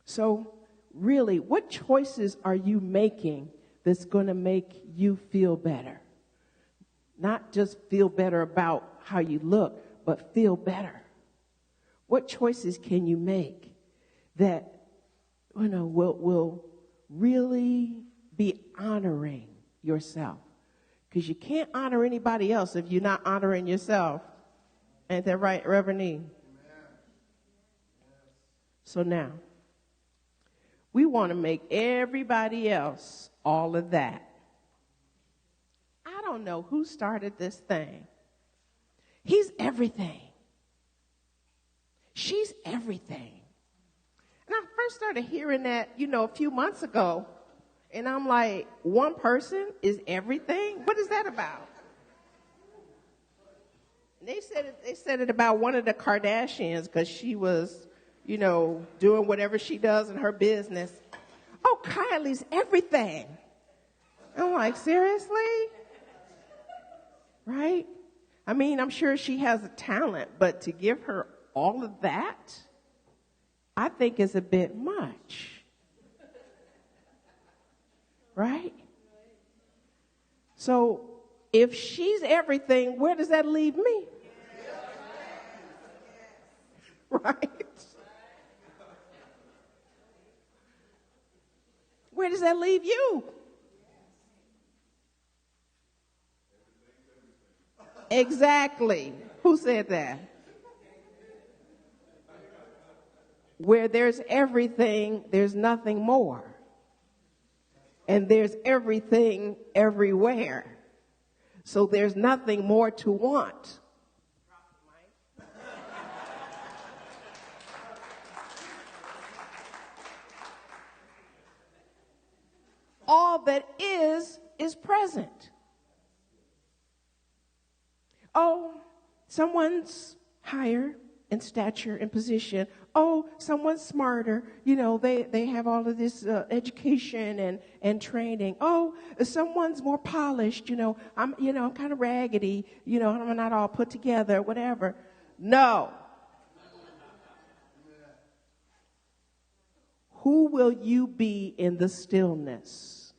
So, really, what choices are you making that's going to make you feel better? Not just feel better about how you look, but feel better. What choices can you make that, will really be honoring yourself? Because you can't honor anybody else if you're not honoring yourself. Ain't that right, Reverend E? So now, we want to make everybody else all of that. I don't know who started this thing. He's everything. She's everything. And first started hearing that, a few months ago, and I'm like, one person is everything? What is that about? They said it about one of the Kardashians because she was, doing whatever she does in her business. Oh, Kylie's everything. I'm like, seriously? Right? I mean, I'm sure she has a talent, but to give her all of that, I think is a bit much. Right? So if she's everything, where does that leave me? Right? Where does that leave you? Exactly. Who said that? Where there's everything, there's nothing more. And there's everything everywhere. So there's nothing more to want. All that is present. Oh, someone's higher in stature and position. Oh, someone's smarter. They have all of this education and training. Oh, someone's more polished. I'm kind of raggedy. I'm not all put together, whatever. No. Who will you be in the stillness?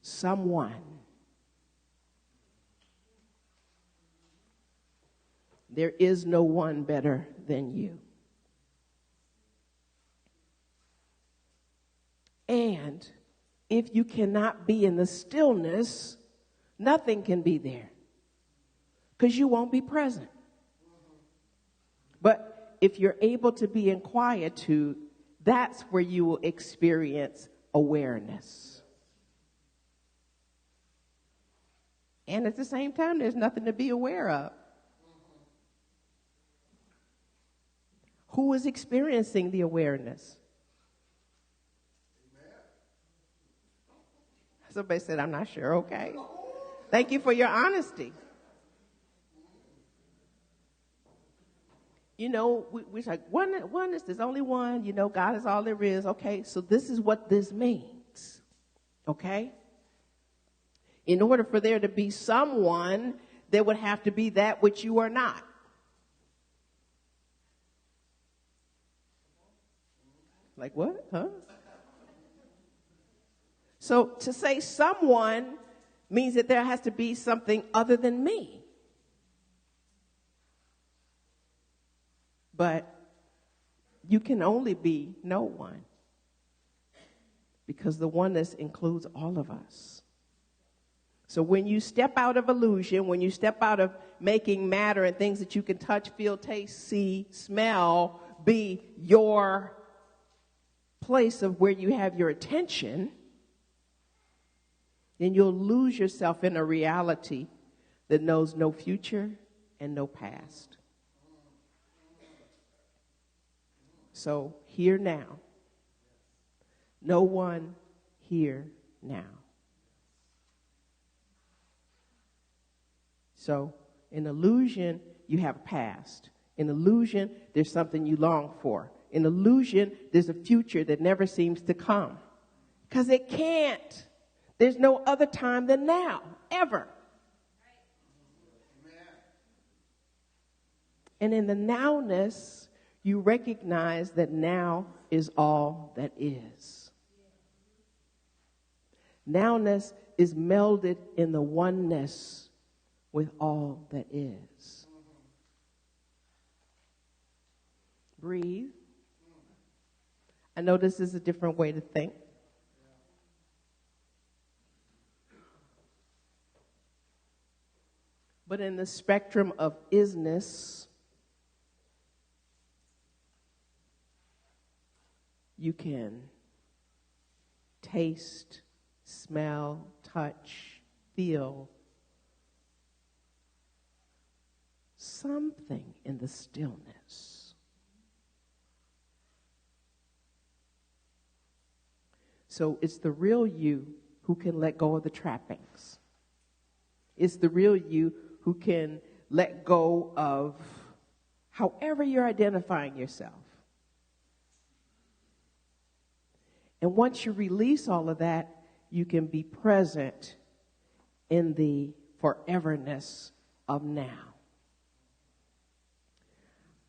Someone. There is no one better than you. And if you cannot be in the stillness, nothing can be there because you won't be present. But if you're able to be in quietude, that's where you will experience awareness. And at the same time, there's nothing to be aware of. Who is experiencing the awareness? Somebody said, I'm not sure. Okay. Thank you for your honesty. We're like, oneness, there's only one. God is all there is. Okay, so this is what this means. Okay? In order for there to be someone, there would have to be that which you are not. Like what? Huh? So to say someone means that there has to be something other than me. But you can only be no one because the oneness includes all of us. So when you step out of illusion, when you step out of making matter and things that you can touch, feel, taste, see, smell, be your place of where you have your attention, then you'll lose yourself in a reality that knows no future and no past. So here now. No one here now. So in illusion, you have a past. In illusion, there's something you long for. In illusion, there's a future that never seems to come. Because it can't. There's no other time than now, ever. And in the nowness, you recognize that now is all that is. Nowness is melded in the oneness with all that is. Breathe. I know this is a different way to think. But in the spectrum of isness, you can taste, smell, touch, feel something in the stillness. So it's the real you who can let go of the trappings. It's the real you who can let go of however you're identifying yourself. And once you release all of that, you can be present in the foreverness of now.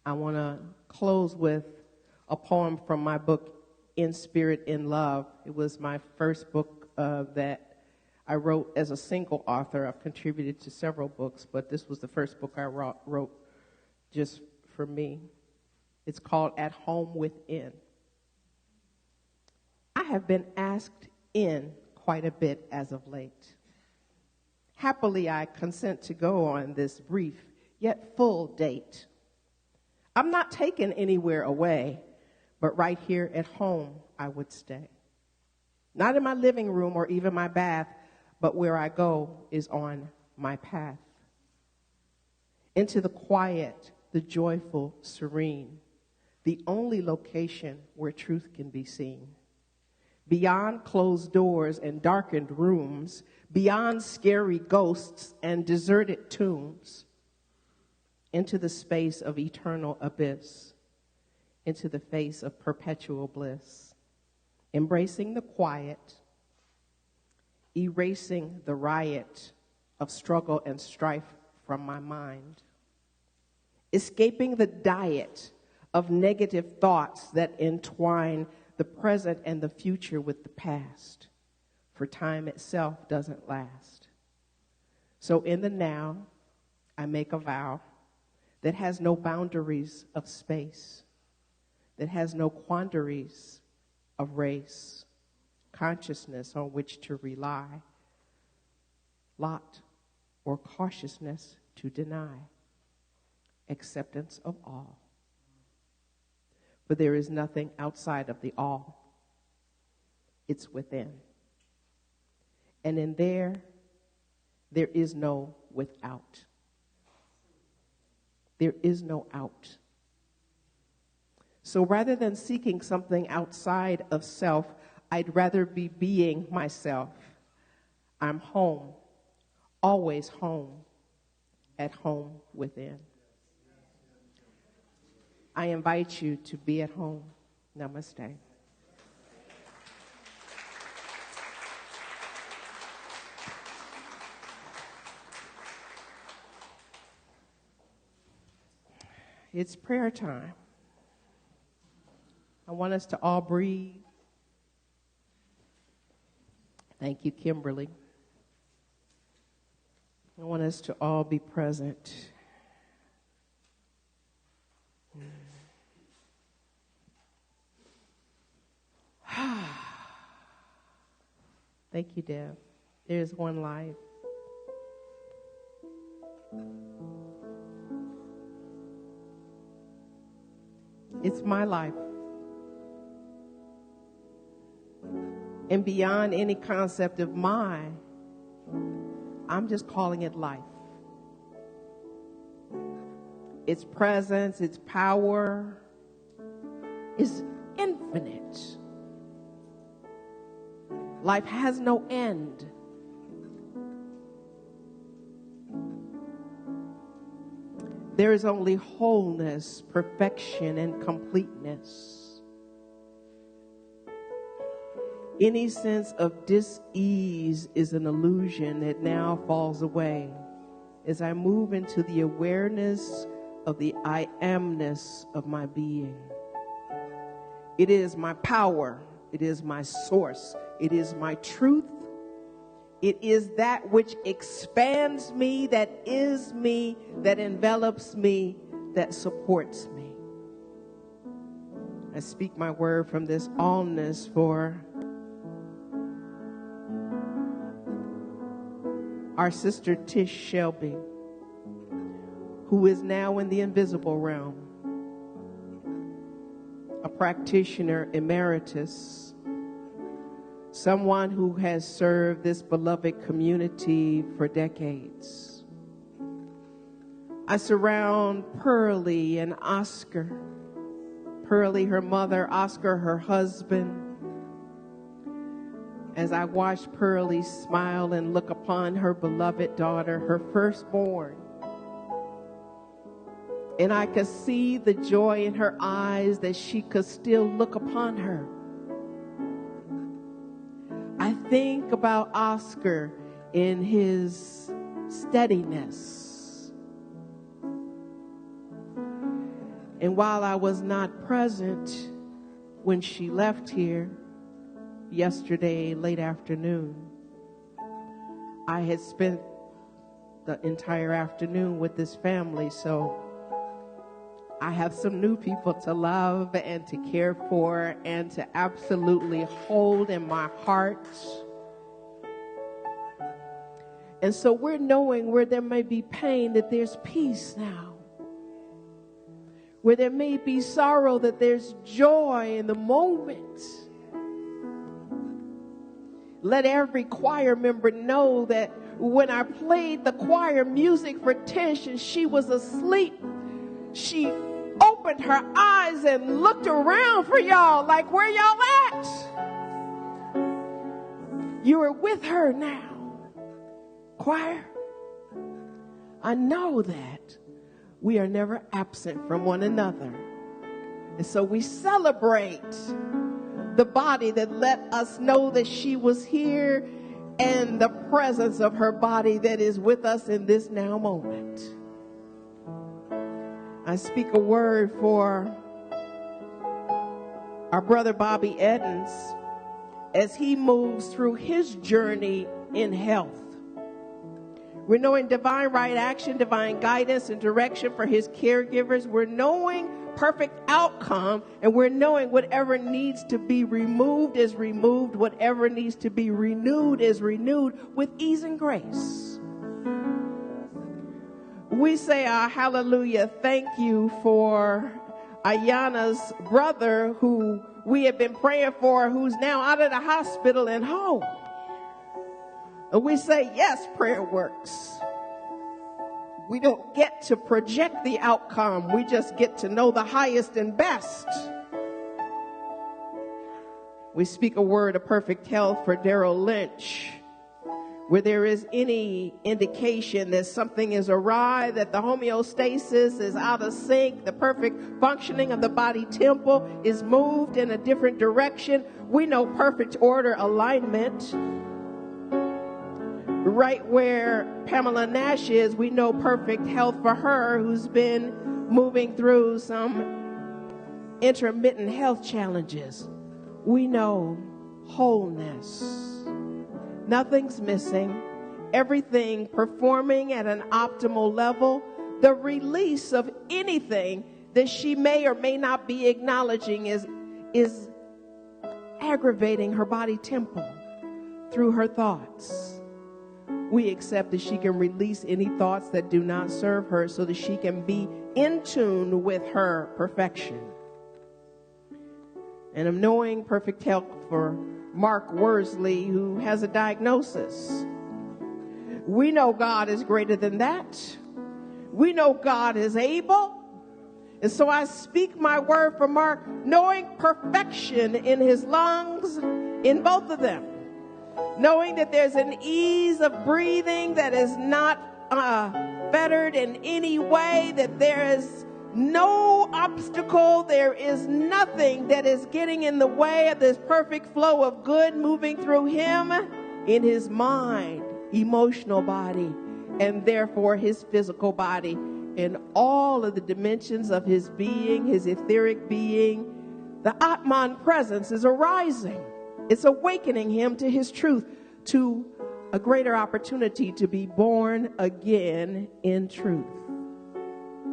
I want to close with a poem from my book, In Spirit, in Love. It was my first book that I wrote as a single author. I've contributed to several books, but this was the first book I wrote just for me. It's called At Home Within. I have been asked in quite a bit as of late. Happily, I consent to go on this brief yet full date. I'm not taken anywhere away, but right here at home I would stay. Not in my living room or even my bath, but where I go is on my path. Into the quiet, the joyful, serene, the only location where truth can be seen. Beyond closed doors and darkened rooms, beyond scary ghosts and deserted tombs, into the space of eternal abyss, into the face of perpetual bliss, embracing the quiet, erasing the riot of struggle and strife from my mind, escaping the diet of negative thoughts that entwine the present and the future with the past, for time itself doesn't last. So in the now, I make a vow that has no boundaries of space, that has no quandaries of race, consciousness on which to rely, lot or cautiousness to deny, acceptance of all. For there is nothing outside of the all. It's within. And in there is no without. There is no out. So rather than seeking something outside of self, I'd rather be being myself. I'm home, always home, at home within. I invite you to be at home. Namaste. It's prayer time. I want us to all breathe. Thank you, Kimberly. I want us to all be present. Thank you, Deb. There's one life. It's my life. And beyond any concept of mine, I'm just calling it life. Its presence, its power is infinite. Life has no end. There is only wholeness, perfection, and completeness. Any sense of dis-ease is an illusion that now falls away as I move into the awareness of the I amness of my being. It is my power. It is my source. It is my truth. It is that which expands me, that is me, that envelops me, that supports me. I speak my word from this allness for our sister Tish Shelby, who is now in the invisible realm, a practitioner emeritus, someone who has served this beloved community for decades. I surround Pearlie and Oscar. Pearlie, her mother, Oscar, her husband. as I watched Pearlie smile and look upon her beloved daughter, her firstborn. And I could see the joy in her eyes that she could still look upon her. I think about Oscar in his steadiness. And while I was not present when she left here yesterday late afternoon, I had spent the entire afternoon with this family, so I have some new people to love and to care for and to absolutely hold in my heart. And so we're knowing where there may be pain, that there's peace now. Where there may be sorrow, that there's joy in the moment. Let every choir member know that when I played the choir music for Tish and she was asleep, she opened her eyes and looked around for y'all like, where y'all at? You are with her now. Choir, I know that we are never absent from one another. And so we celebrate the body that let us know that she was here and the presence of her body that is with us in this now moment. I speak a word for our brother Bobby Eddins as he moves through his journey in health. We're knowing divine right action, divine guidance and direction for his caregivers. We're knowing perfect outcome, and we're knowing whatever needs to be removed is removed, whatever needs to be renewed is renewed with ease and grace. We say our hallelujah, thank you for Ayana's brother who we have been praying for, who's now out of the hospital and home. And we say, yes, prayer works. We don't get to project the outcome. We just get to know the highest and best. We speak a word of perfect health for Daryl Lynch. Where there is any indication that something is awry, that the homeostasis is out of sync, the perfect functioning of the body temple is moved in a different direction, we know perfect order alignment. Right where Pamela Nash is, we know perfect health for her, who's been moving through some intermittent health challenges. We know wholeness. Nothing's missing. Everything performing at an optimal level. The release of anything that she may or may not be acknowledging is aggravating her body temple through her thoughts. We accept that she can release any thoughts that do not serve her so that she can be in tune with her perfection. And I'm knowing perfect health for Mark Worsley, who has a diagnosis. We know God is greater than that. We know God is able. And so I speak my word for Mark, knowing perfection in his lungs, in both of them. Knowing that there's an ease of breathing that is not fettered in any way, that there is no obstacle, there is nothing that is getting in the way of this perfect flow of good moving through him in his mind, emotional body, and therefore his physical body, in all of the dimensions of his being, his etheric being. The Atman presence is arising. It's awakening him to his truth, to a greater opportunity to be born again in truth,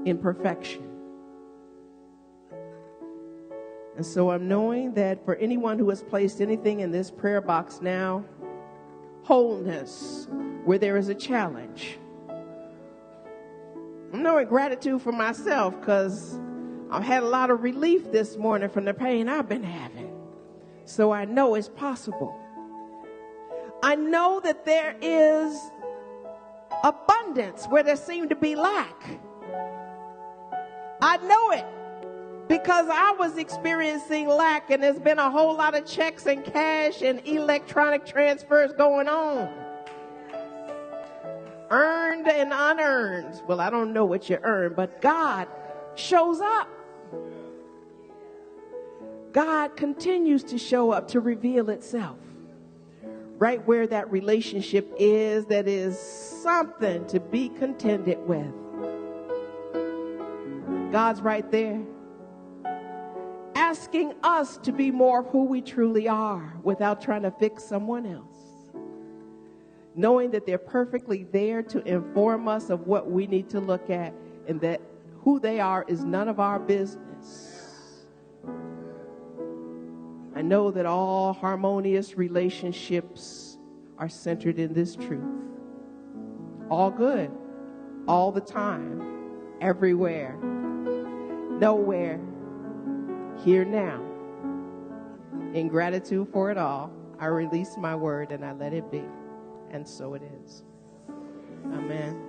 in perfection. And so I'm knowing that for anyone who has placed anything in this prayer box now, wholeness, where there is a challenge. I'm knowing gratitude for myself because I've had a lot of relief this morning from the pain I've been having. So I know it's possible. I know that there is abundance where there seemed to be lack. I know it. because I was experiencing lack, and there's been a whole lot of checks and cash and electronic transfers going on. Earned and unearned. Well, I don't know what you earn, but God shows up. God continues to show up, to reveal itself. Right where that relationship is, that is something to be contended with. God's right there, asking us to be more of who we truly are without trying to fix someone else. Knowing that they're perfectly there to inform us of what we need to look at, and that who they are is none of our business. I know that all harmonious relationships are centered in this truth. All good, all the time, everywhere, nowhere, here now. In gratitude for it all, I release my word and I let it be. And so it is. Amen.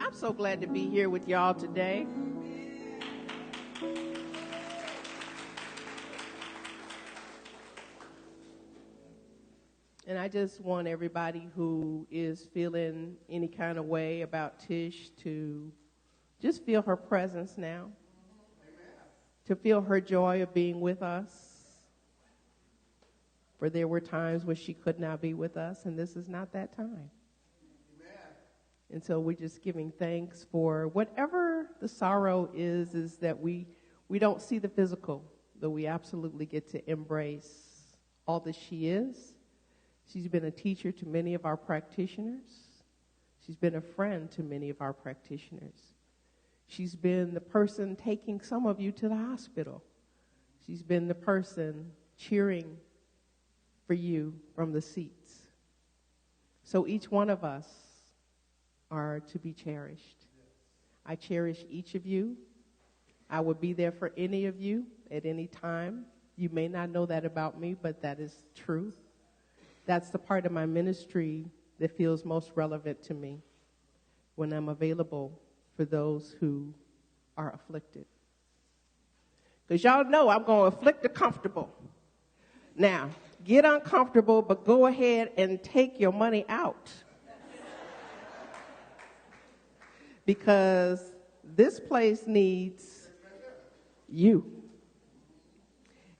I'm so glad to be here with y'all today. And I just want everybody who is feeling any kind of way about Tish to just feel her presence now. Amen. To feel her joy of being with us. For there were times when she could not be with us, and this is not that time. Amen. And so we're just giving thanks for whatever the sorrow is that we don't see the physical, but we absolutely get to embrace all that she is. She's been a teacher to many of our practitioners. She's been a friend to many of our practitioners. She's been the person taking some of you to the hospital. She's been the person cheering for you from the seats. So each one of us are to be cherished. I cherish each of you. I would be there for any of you at any time. You may not know that about me, but that is truth. That's the part of my ministry that feels most relevant to me, when I'm available for those who are afflicted. Because y'all know I'm going to afflict the comfortable. Now, get uncomfortable, but go ahead and take your money out. Because this place needs you.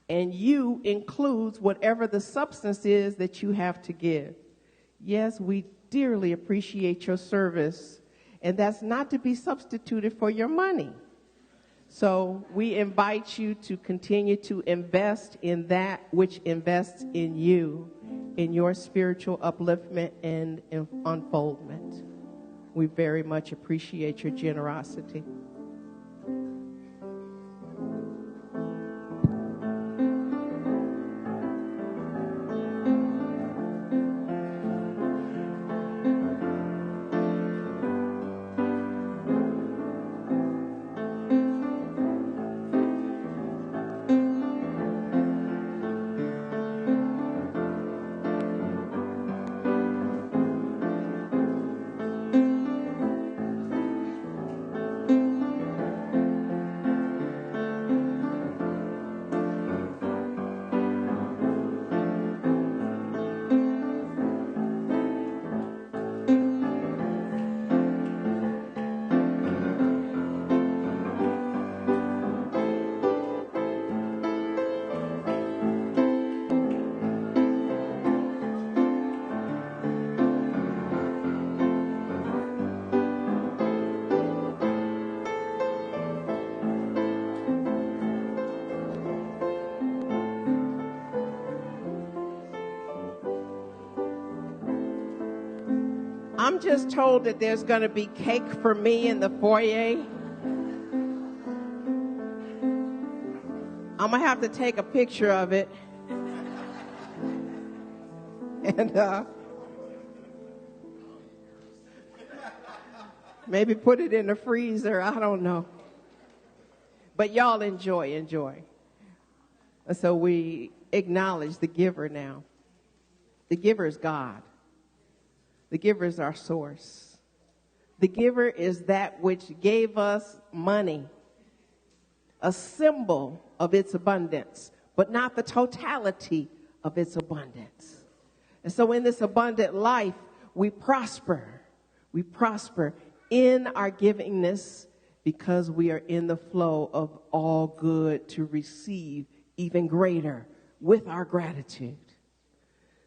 And you includes whatever the substance is that you have to give. Yes, we dearly appreciate your service, and that's not to be substituted for your money. So we invite you to continue to invest in that which invests in you, in your spiritual upliftment and unfoldment. We very much appreciate your generosity. I'm just told that there's going to be cake for me in the foyer. I'm going to have to take a picture of it. And maybe put it in the freezer. I don't know. But y'all enjoy. And so we acknowledge the giver now. The giver is God. The giver is our source. The giver is that which gave us money, a symbol of its abundance, but not the totality of its abundance. And so in this abundant life, we prosper. We prosper in our givingness because we are in the flow of all good to receive even greater with our gratitude.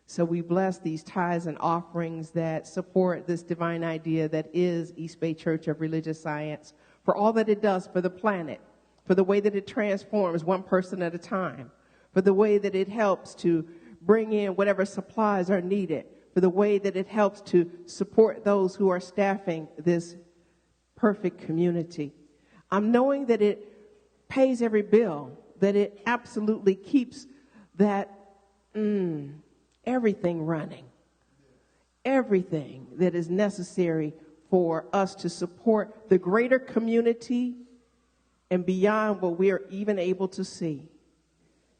So we bless these tithes and offerings that support this divine idea that is East Bay Church of Religious Science, for all that it does for the planet, for the way that it transforms one person at a time, for the way that it helps to bring in whatever supplies are needed, for the way that it helps to support those who are staffing this perfect community. I'm knowing that it pays every bill, that it absolutely keeps that everything running, everything that is necessary for us to support the greater community and beyond what we are even able to see.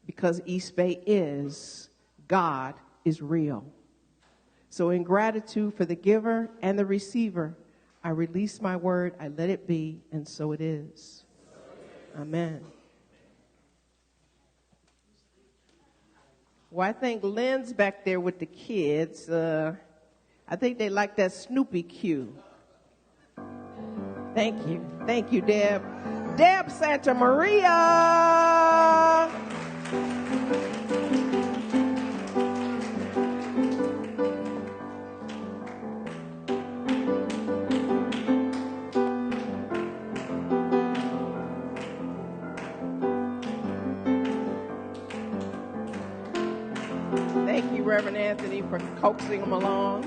Because East Bay is, God is real. So in gratitude for the giver and the receiver, I release my word, I let it be, and so it is. Amen. Well, I think Lynn's back there with the kids. I think they like that Snoopy cue. Thank you. Thank you, Deb. Deb Santa Maria. Thank you, Reverend Anthony, for coaxing them along.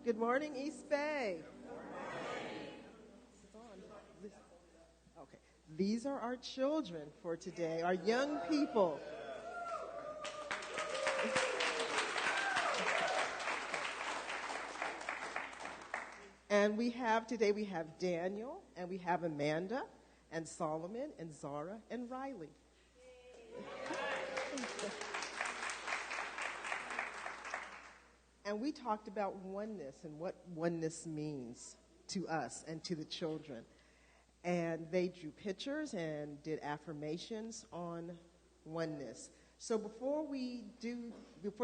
Good morning, East Bay. Okay, these are our children for today, our young people. And we have Daniel, and we have Amanda, and Solomon, and Zara, and Riley. And we talked about oneness and what oneness means to us and to the children. And they drew pictures and did affirmations on oneness. So before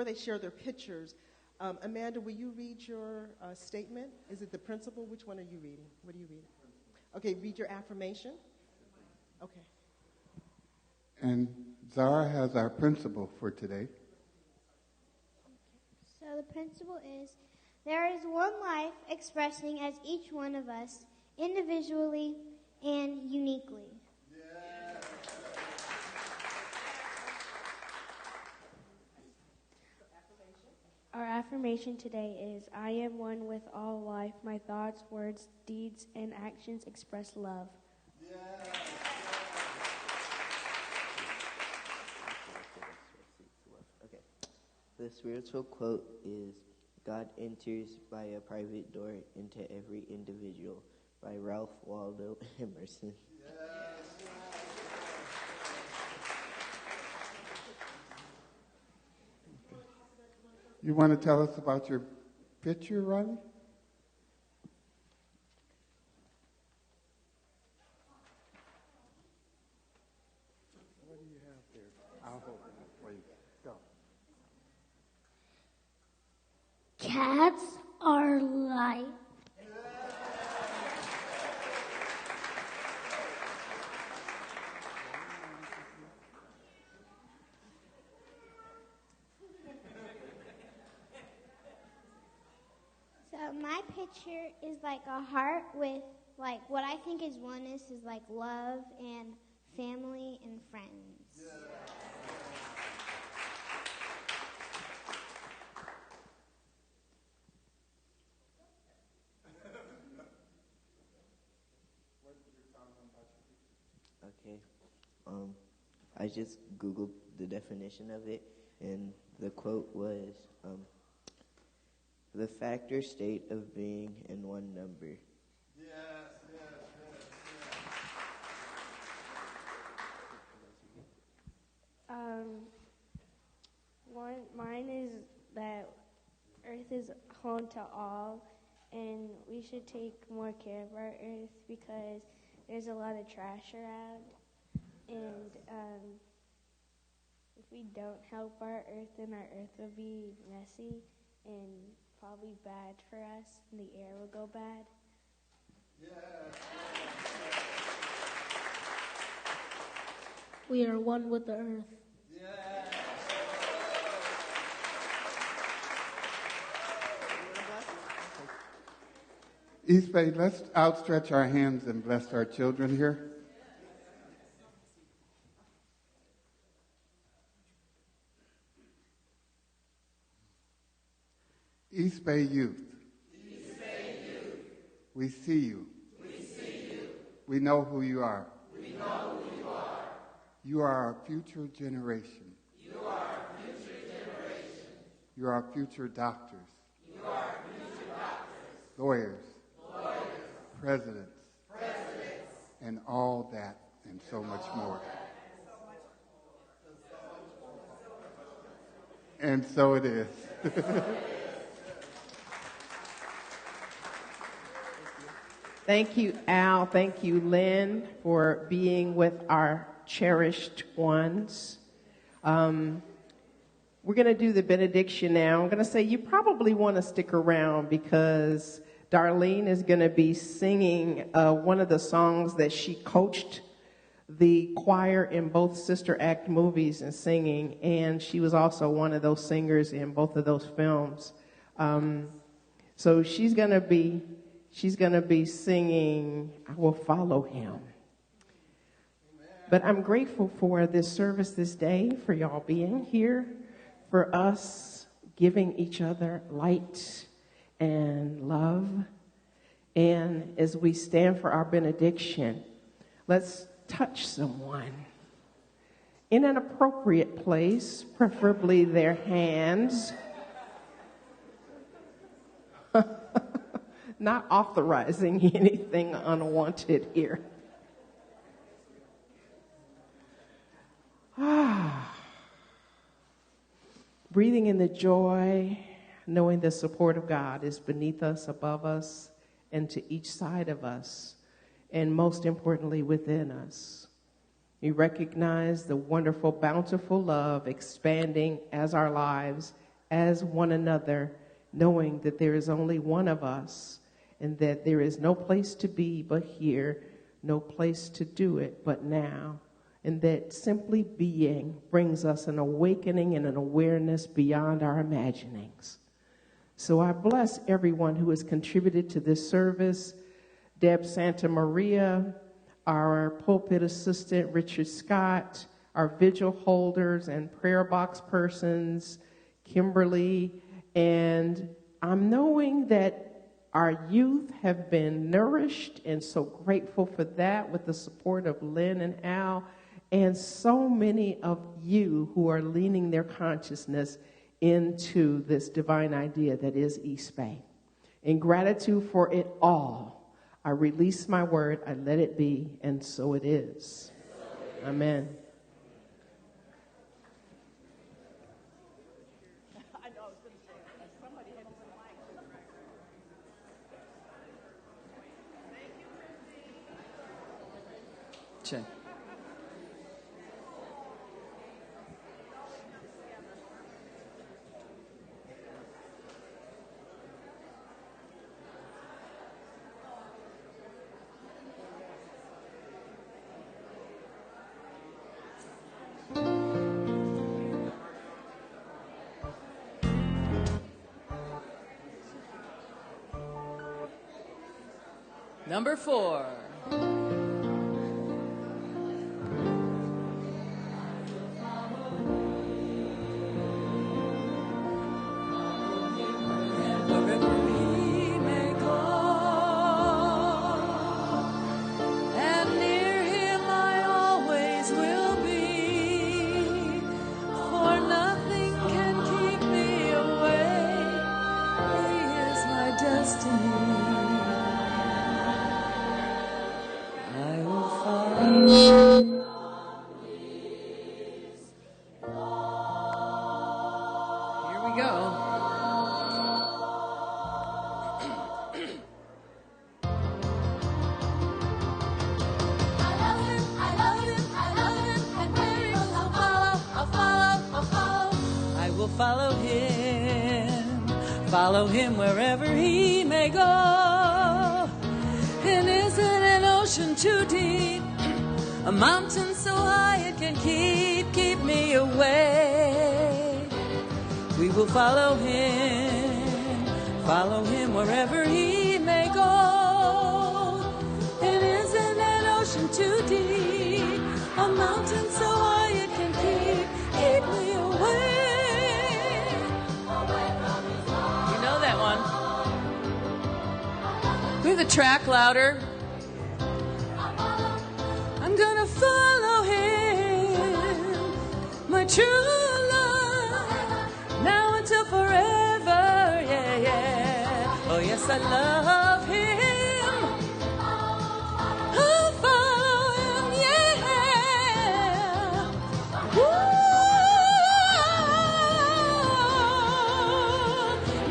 they share their pictures, Amanda, will you read your statement? Is it the principle? Which one are you reading? What are you reading? Okay, read your affirmation. Okay. And Zara has our principle for today. So the principle is, there is one life expressing as each one of us, individually and uniquely. Yeah. Our affirmation today is, I am one with all life. My thoughts, words, deeds, and actions express love. Yeah. The spiritual quote is, God enters by a private door into every individual, by Ralph Waldo Emerson. Yes. You want to tell us about your picture, Riley? What do you have there? I'll hold it up for you. Go. Cats are life. So my picture is like a heart with like what I think is oneness is like love and family and friends. Yeah. Okay. I just Googled the definition of it, and the quote was, the fact or state of being in one number. Mine is that Earth is home to all, and we should take more care of our Earth because there's a lot of trash around, and if we don't help our Earth, then our Earth will be messy and probably bad for us, and the air will go bad. We are one with the Earth. East Bay, let's outstretch our hands and bless our children here. East Bay Youth. East Bay Youth. We see you. We see you. We know who you are. We know who you are. You are our future generation. You are our future generation. You are our future doctors. You are our future doctors. Lawyers. Lawyers. Presidents. Presidents. And all that and so much more. And so it is. Thank you, Al. Thank you, Lynn, for being with our cherished ones. We're going to do the benediction now. I'm going to say you probably want to stick around because Darlene is going to be singing one of the songs that she coached the choir in both Sister Act movies and singing, and she was also one of those singers in both of those films. So she's going to be singing, I Will Follow Him. But I'm grateful for this service this day, for y'all being here, for us giving each other light and love. And as we stand for our benediction, let's touch someone in an appropriate place, preferably their hands. Not authorizing anything unwanted here. Breathing in the joy, knowing the support of God is beneath us, above us, and to each side of us, and most importantly, within us. We recognize the wonderful, bountiful love expanding as our lives, as one another, knowing that there is only one of us, and that there is no place to be but here, no place to do it but now, and that simply being brings us an awakening and an awareness beyond our imaginings. So I bless everyone who has contributed to this service, Deb Santa Maria, our pulpit assistant, Richard Scott, our vigil holders and prayer box persons, Kimberly, and I'm knowing that our youth have been nourished, and so grateful for that with the support of Lynn and Al, and so many of you who are leaning their consciousness into this divine idea that is East Bay. In gratitude for it all, I release my word, I let it be, and so it is. Amen. Check. Number 4. Nothing Here we go. I will follow him wherever he may go. And isn't an ocean too deep, a mountain so high it can keep me away? We will follow him wherever he may go. And isn't an ocean too deep, a mountain so high it can keep me away? You know that one. With the track louder. I'm gonna follow him, my true love, now until forever, yeah, yeah. Oh yes, I love him. I'll follow him, yeah. Woo!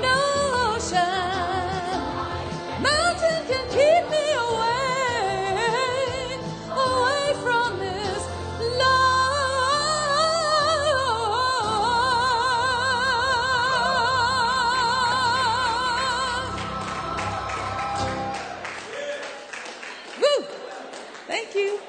No ocean, mountain can keep me away from this love. Woo! Thank you.